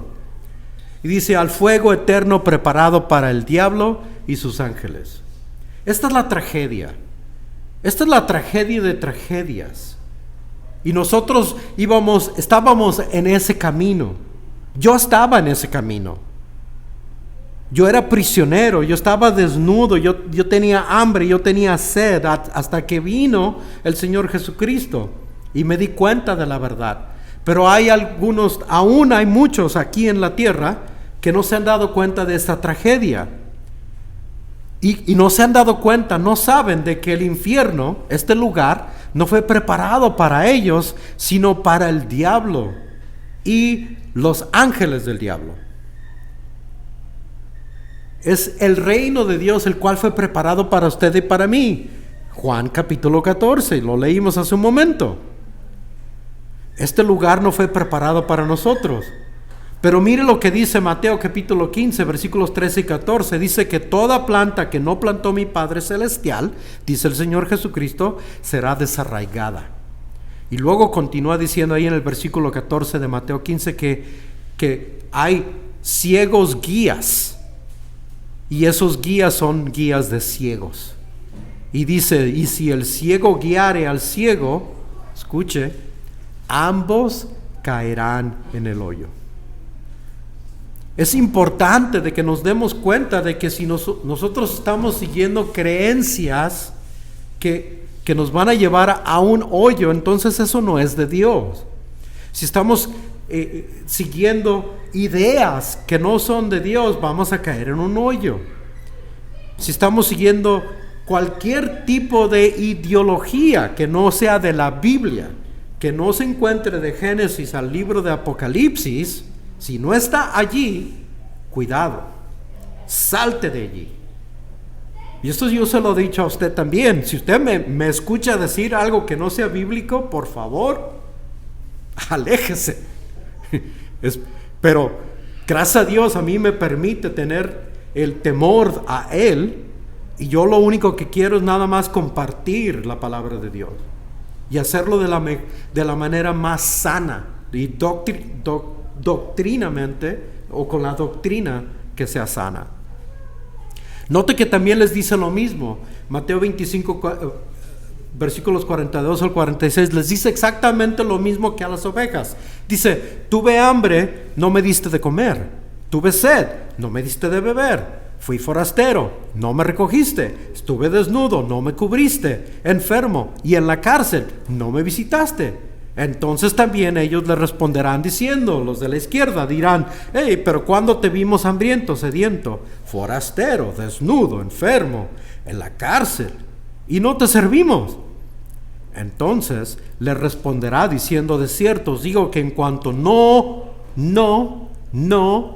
Y dice, al fuego eterno preparado para el diablo y sus ángeles. Esta es la tragedia. Esta es la tragedia de tragedias. Y nosotros estábamos en ese camino. Yo estaba en ese camino. Yo era prisionero, yo estaba desnudo, yo tenía hambre, yo tenía sed, hasta que vino el Señor Jesucristo y me di cuenta de la verdad. Pero aún hay muchos aquí en la tierra que no se han dado cuenta de esta tragedia. Y no se han dado cuenta, no saben de que el infierno, este lugar, no fue preparado para ellos, sino para el diablo y los ángeles del diablo. Es el reino de Dios el cual fue preparado para usted y para mí. Juan capítulo 14, lo leímos hace un momento. Este lugar no fue preparado para nosotros. Pero mire lo que dice Mateo capítulo 15, versículos 13 y 14. Dice que toda planta que no plantó mi Padre Celestial, dice el Señor Jesucristo, será desarraigada. Y luego continúa diciendo ahí en el versículo 14 de Mateo 15 que hay ciegos guías. Y esos guías son guías de ciegos. Y dice, y si el ciego guiare al ciego, escuche, ambos caerán en el hoyo. Es importante de que nos demos cuenta de que si nosotros estamos siguiendo creencias que nos van a llevar a un hoyo, entonces eso no es de Dios. Si estamos siguiendo ideas que no son de Dios, vamos a caer en un hoyo. Si estamos siguiendo cualquier tipo de ideología que no sea de la Biblia, que no se encuentre de Génesis al libro de Apocalipsis, si no está allí, cuidado, salte de allí. Y esto yo se lo he dicho a usted también. Si usted me escucha decir algo que no sea bíblico, por favor, aléjese. Pero gracias a Dios a mí me permite tener el temor a Él, y yo lo único que quiero es nada más compartir la palabra de Dios y hacerlo de la manera más sana y doctrinamente, o con la doctrina que sea sana. Note que también les dice lo mismo. Mateo 25 versículos 42 al 46 les dice exactamente lo mismo que a las ovejas. Dice, tuve hambre, no me diste de comer. Tuve sed, no me diste de beber. Fui forastero, no me recogiste. Estuve desnudo, no me cubriste. Enfermo y en la cárcel, no me visitaste. Entonces también ellos le responderán diciendo, los de la izquierda dirán, hey, pero ¿cuándo te vimos hambriento, sediento, forastero, desnudo, enfermo, en la cárcel, y no te servimos? Entonces le responderá diciendo, de cierto os digo que en cuanto no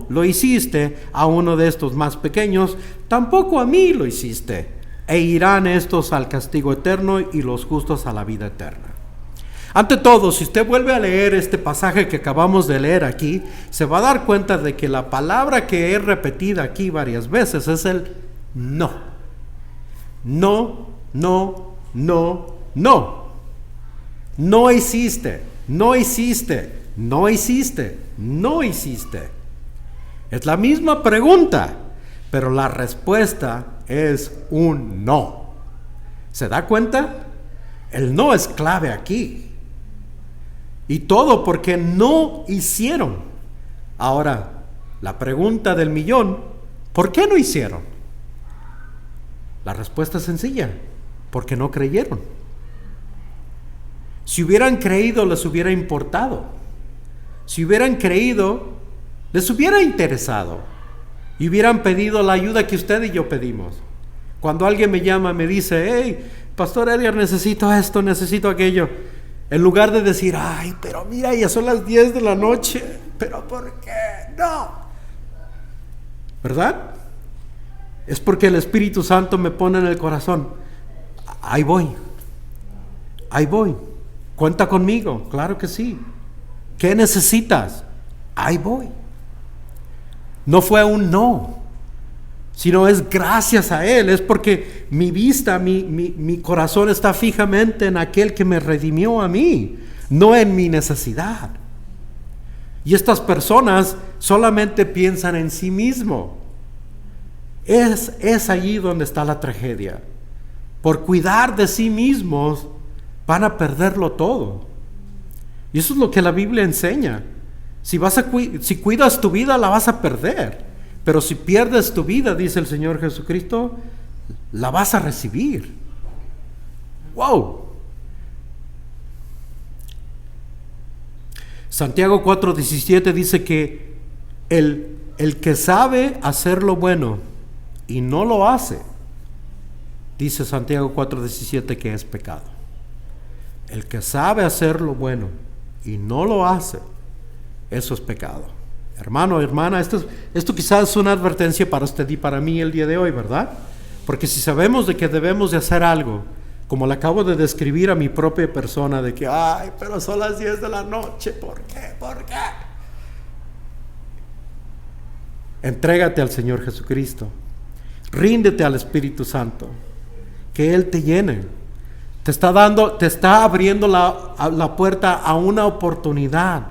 lo hiciste a uno de estos más pequeños, tampoco a mí lo hiciste. E irán estos al castigo eterno y los justos a la vida eterna. Ante todo, si usted vuelve a leer este pasaje que acabamos de leer aquí, se va a dar cuenta de que la palabra que es repetida aquí varias veces es el no. No, no, no, no. No hiciste, no hiciste, no hiciste, no hiciste. Es la misma pregunta, pero la respuesta es un no. ¿Se da cuenta? El no es clave aquí. Y todo porque no hicieron. Ahora, la pregunta del millón, ¿por qué no hicieron? La respuesta es sencilla, porque no creyeron. Si hubieran creído, les hubiera importado. Si hubieran creído, les hubiera interesado. Y hubieran pedido la ayuda que usted y yo pedimos. Cuando alguien me llama, me dice, hey, Pastor Edgar, necesito esto, necesito aquello. En lugar de decir, ay, pero mira, ya son las 10 de la noche, pero ¿por qué? No. ¿Verdad? Es porque el Espíritu Santo me pone en el corazón. Ahí voy. Cuenta conmigo, claro que sí. ¿Qué necesitas? Ahí voy. No fue un no, sino es gracias a Él. Es porque mi vista, mi corazón está fijamente en aquel que me redimió a mí, no en mi necesidad. Y estas personas solamente piensan en sí mismo. Es allí donde está la tragedia. Por cuidar de sí mismos van a perderlo todo. Y eso es lo que la Biblia enseña. Si cuidas tu vida, la vas a perder. Pero si pierdes tu vida, dice el Señor Jesucristo, la vas a recibir. ¡Wow! Santiago 4:17 dice que el que sabe hacer lo bueno y no lo hace, dice Santiago 4:17 que es pecado. El que sabe hacer lo bueno y no lo hace, eso es pecado. Hermano, hermana, esto quizás es una advertencia para usted y para mí el día de hoy, ¿verdad? Porque si sabemos de que debemos de hacer algo, como le acabo de describir a mi propia persona, de que, ay, pero son las 10 de la noche, ¿por qué? ¿Por qué? Entrégate al Señor Jesucristo. Ríndete al Espíritu Santo. Que Él te llene. Te está abriendo la puerta a una oportunidad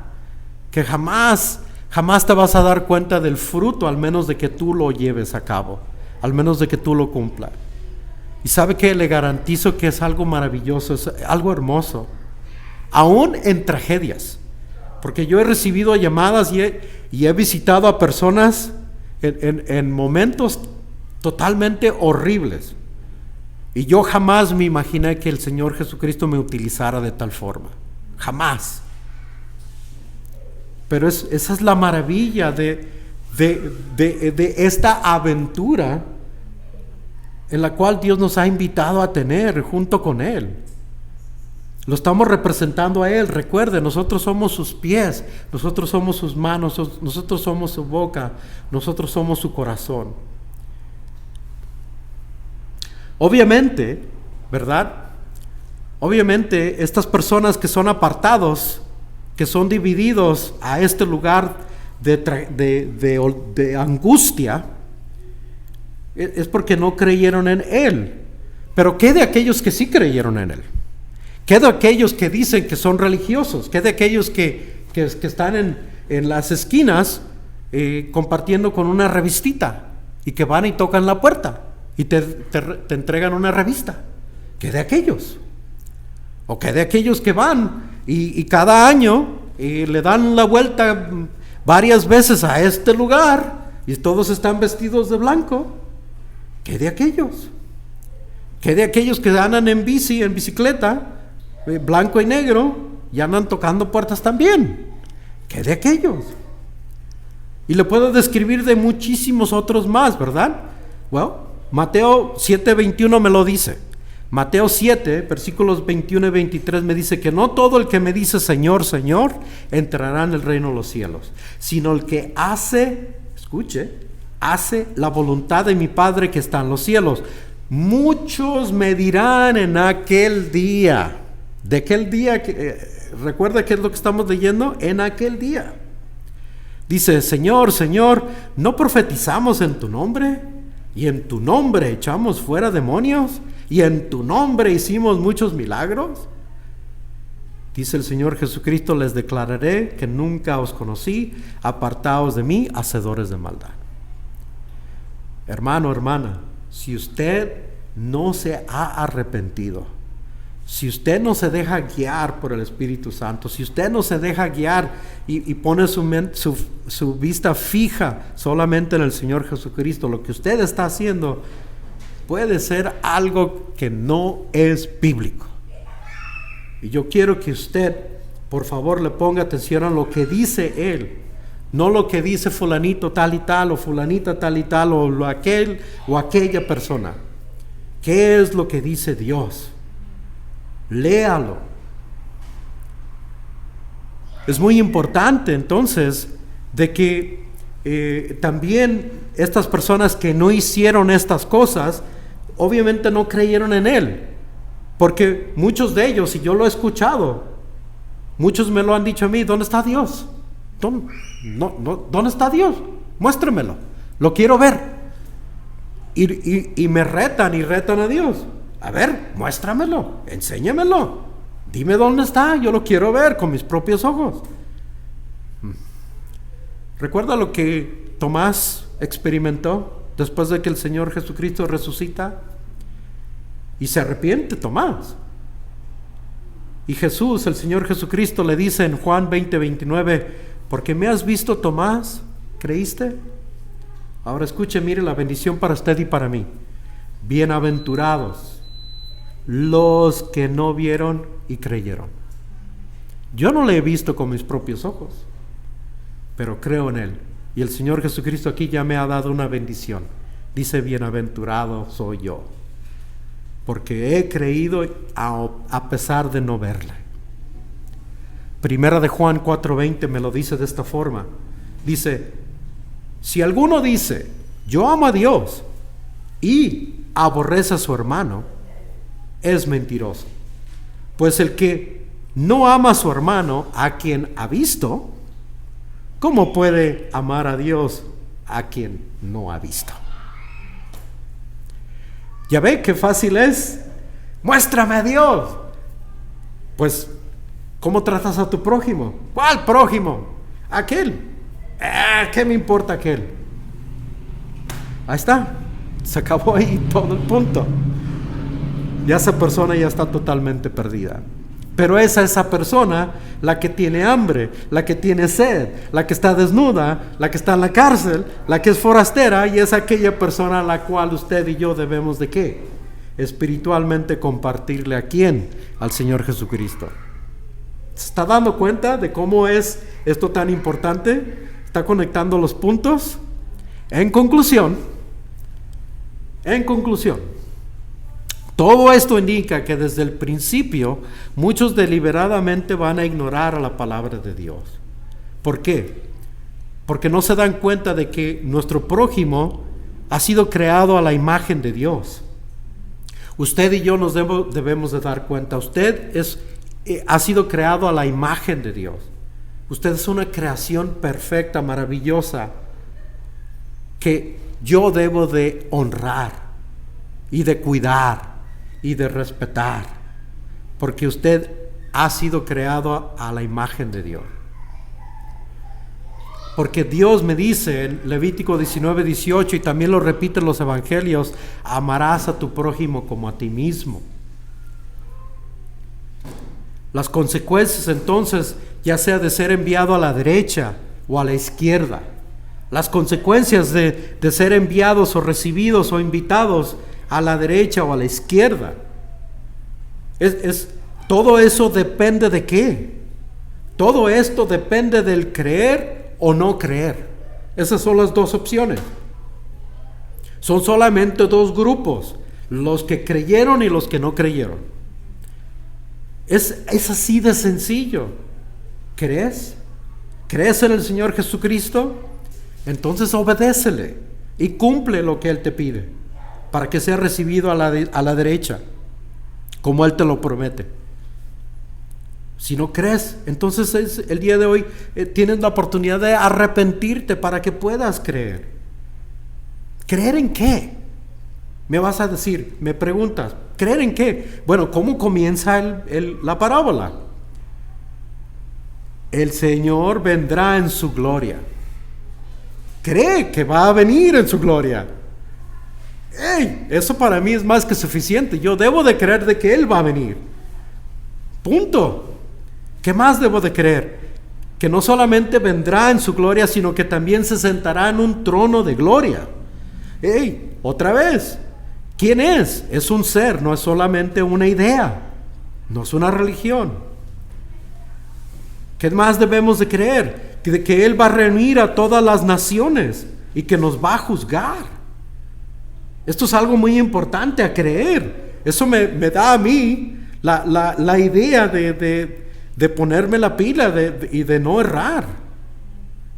que jamás te vas a dar cuenta del fruto, al menos de que tú lo lleves a cabo, al menos de que tú lo cumplas. Y sabe que le garantizo que es algo maravilloso, es algo hermoso, aún en tragedias, porque yo he recibido llamadas y he visitado a personas en momentos totalmente horribles, y yo jamás me imaginé que el Señor Jesucristo me utilizara de tal forma, jamás. Pero esa es la maravilla de esta aventura en la cual Dios nos ha invitado a tener junto con Él. Lo estamos representando a Él. Recuerde, nosotros somos sus pies, nosotros somos sus manos, nosotros somos su boca, nosotros somos su corazón. Obviamente, ¿verdad? Obviamente, estas personas que son apartados, que son divididos a este lugar de angustia, es porque no creyeron en Él. Pero ¿qué de aquellos que sí creyeron en Él? ¿Qué de aquellos que dicen que son religiosos? ¿Qué de aquellos que están en las esquinas compartiendo con una revistita y que van y tocan la puerta y te entregan una revista? ¿Qué de aquellos? ¿O qué de aquellos que van y cada año le dan la vuelta varias veces a este lugar y todos están vestidos de blanco? ¿Qué de aquellos? ¿Qué de aquellos que andan en bicicleta, blanco y negro, y andan tocando puertas también? ¿Qué de aquellos? Y le puedo describir de muchísimos otros más, ¿verdad? Well, Mateo 7:21 me lo dice. Mateo 7, versículos 21 y 23 me dice que no todo el que me dice Señor, Señor, entrará en el reino de los cielos, sino el que hace la voluntad de mi Padre que está en los cielos. Muchos me dirán en aquel día. ¿De aquel día? ¿Recuerda qué es lo que estamos leyendo? En aquel día. Dice, Señor, Señor, ¿no profetizamos en tu nombre? Y en tu nombre echamos fuera demonios, y en tu nombre hicimos muchos milagros. Dice el Señor Jesucristo: les declararé que nunca os conocí, apartaos de mí, hacedores de maldad. Hermano, hermana, si usted no se ha arrepentido, si usted no se deja guiar por el Espíritu Santo, si usted no se deja guiar y pone su vista fija solamente en el Señor Jesucristo, lo que usted está haciendo puede ser algo que no es bíblico. Y yo quiero que usted, por favor, le ponga atención a lo que dice Él, no lo que dice fulanito tal y tal, o fulanita tal y tal, o aquel o aquella persona. ¿Qué es lo que dice Dios? Léalo. Es muy importante entonces de que también estas personas que no hicieron estas cosas, obviamente no creyeron en Él, porque muchos de ellos, y yo lo he escuchado, muchos me lo han dicho a mí: ¿dónde está Dios? ¿Dónde está Dios? Muéstremelo, lo quiero ver. Y me retan a Dios: a ver, muéstramelo, enséñamelo, dime dónde está, yo lo quiero ver con mis propios ojos. ¿Recuerda lo que Tomás experimentó después de que el Señor Jesucristo resucita? Y se arrepiente Tomás. Y Jesús, el Señor Jesucristo, le dice en Juan 20:29: porque me has visto, Tomás, ¿creíste? Ahora escuche, mire la bendición para usted y para mí. Bienaventurados los que no vieron y creyeron. Yo no le he visto con mis propios ojos, pero creo en Él. Y el Señor Jesucristo aquí ya me ha dado una bendición. Dice: bienaventurado soy yo, porque he creído a pesar de no verle. Primera de Juan 4:20 me lo dice de esta forma. Dice: si alguno dice yo amo a Dios y aborrece a su hermano, es mentiroso. Pues el que no ama a su hermano a quien ha visto, ¿cómo puede amar a Dios a quien no ha visto? ¿Ya ve qué fácil es? Muéstrame a Dios. Pues, ¿cómo tratas a tu prójimo? ¿Cuál prójimo? Aquel. ¿Qué me importa aquel? Ahí está. Se acabó ahí todo el punto. Ya esa persona ya está totalmente perdida. Pero es esa persona la que tiene hambre, la que tiene sed, la que está desnuda, la que está en la cárcel, la que es forastera, y es aquella persona a la cual usted y yo debemos de ¿qué? Espiritualmente compartirle. ¿A quién? Al Señor Jesucristo. ¿Se está dando cuenta de cómo es esto tan importante? ¿Está conectando los puntos? En conclusión, todo esto indica que desde el principio muchos deliberadamente van a ignorar a la palabra de Dios. ¿Por qué? Porque no se dan cuenta de que nuestro prójimo ha sido creado a la imagen de Dios. Usted y yo nos debemos de dar cuenta. Usted ha sido creado a la imagen de Dios. Usted es una creación perfecta, maravillosa, que yo debo de honrar y de cuidar y de respetar, porque usted ha sido creado a la imagen de Dios. Porque Dios me dice en Levítico 19:18, y también lo repite en los evangelios: amarás a tu prójimo como a ti mismo. Las consecuencias entonces, ya sea de ser enviado a la derecha o a la izquierda, las consecuencias de ser enviados o recibidos o invitados a la derecha o a la izquierda, todo eso depende de qué. Todo esto depende del creer o no creer. Esas son las dos opciones. Son solamente dos grupos: los que creyeron y los que no creyeron. Es así de sencillo. ¿Crees? ¿Crees en el Señor Jesucristo? Entonces obedécele y cumple lo que Él te pide, para que sea recibido a la derecha, como Él te lo promete. Si no crees, entonces el día de hoy tienes la oportunidad de arrepentirte para que puedas creer. ¿Creer en qué? Me vas a decir, me preguntas, ¿creer en qué? Bueno, ¿cómo comienza la parábola? el Señor vendrá en su gloria. Cree que va a venir en su gloria. ¡Ey! Eso para mí es más que suficiente. Yo debo de creer de que Él va a venir. Punto. ¿Qué más debo de creer? Que no solamente vendrá en su gloria, sino que también se sentará en un trono de gloria. ¡Ey! Otra vez. ¿Quién es? Es un ser, no es solamente una idea. No es una religión. ¿Qué más debemos de creer? Que Él va a reunir a todas las naciones y que nos va a juzgar. Esto es algo muy importante a creer. Eso me da a mí la idea de ponerme la pila y de no errar.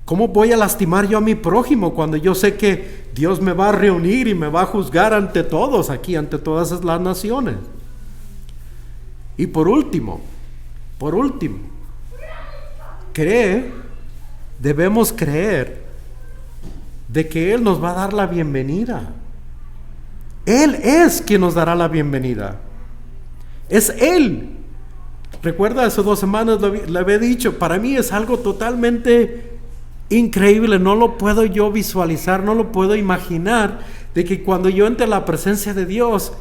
¿Cómo voy a lastimar yo a mi prójimo cuando yo sé que Dios me va a reunir y me va a juzgar ante todos aquí, ante todas las naciones? Y por último, debemos creer de que Él nos va a dar la bienvenida. Él es quien nos dará la bienvenida. Es Él. Recuerda, hace 2 semanas le había dicho, para mí es algo totalmente increíble, no lo puedo yo visualizar, no lo puedo imaginar, de que cuando yo entre a la presencia de Dios,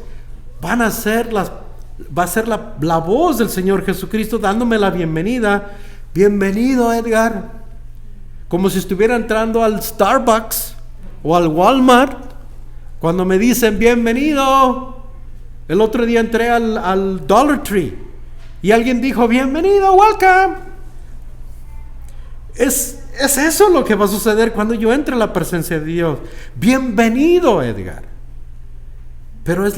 va a ser la voz del Señor Jesucristo dándome la bienvenida. Bienvenido, Edgar. Como si estuviera entrando al Starbucks o al Walmart, cuando me dicen bienvenido. El otro día entré al Dollar Tree y alguien dijo bienvenido, welcome. Es eso lo que va a suceder cuando yo entre a la presencia de Dios. Bienvenido, Edgar. Pero es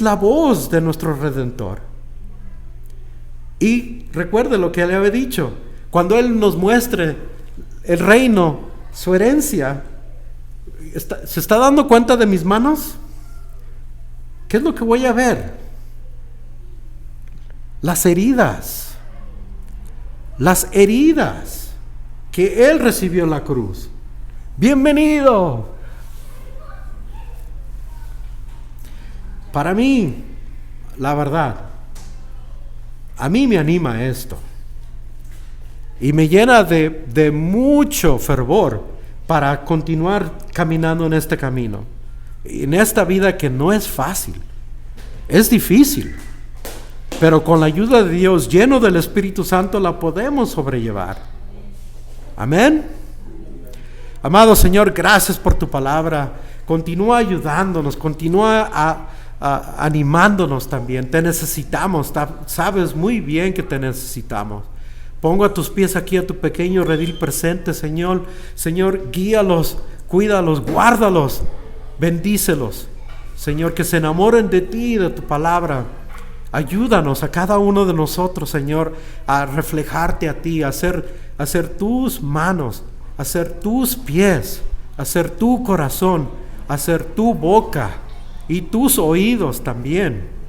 la voz de nuestro Redentor. Y recuerde lo que le había dicho. Cuando Él nos muestre el reino, su herencia, ¿se está dando cuenta de mis manos? ¿Qué es lo que voy a ver? Las heridas que Él recibió en la cruz. Bienvenido. Para mí, la verdad, a mí me anima esto y me llena de mucho fervor para continuar caminando en este camino, en esta vida que no es fácil, es difícil, pero con la ayuda de Dios, lleno del Espíritu Santo, la podemos sobrellevar. Amén. Amado Señor, gracias por tu palabra. Continúa ayudándonos, continúa animándonos también. Te necesitamos, sabes muy bien que te necesitamos. Pongo a tus pies aquí a tu pequeño redil presente, Señor. Señor, guíalos, cuídalos, guárdalos, bendícelos. Señor, que se enamoren de ti y de tu palabra. Ayúdanos a cada uno de nosotros, Señor, a reflejarte a ti, a ser tus manos, a ser tus pies, a ser tu corazón, a ser tu boca y tus oídos también.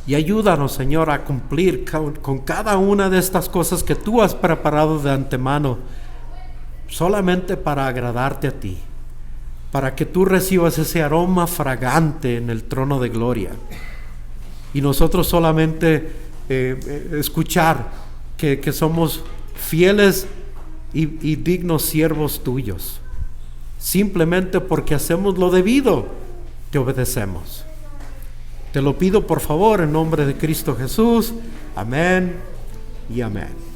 Y ayúdanos, Señor, a cumplir con cada una de estas cosas que tú has preparado de antemano, solamente para agradarte a ti, para que tú recibas ese aroma fragante en el trono de gloria. Y nosotros solamente escuchar que somos fieles y dignos siervos tuyos. Simplemente porque hacemos lo debido, te obedecemos. Te lo pido por favor en nombre de Cristo Jesús. Amén y amén.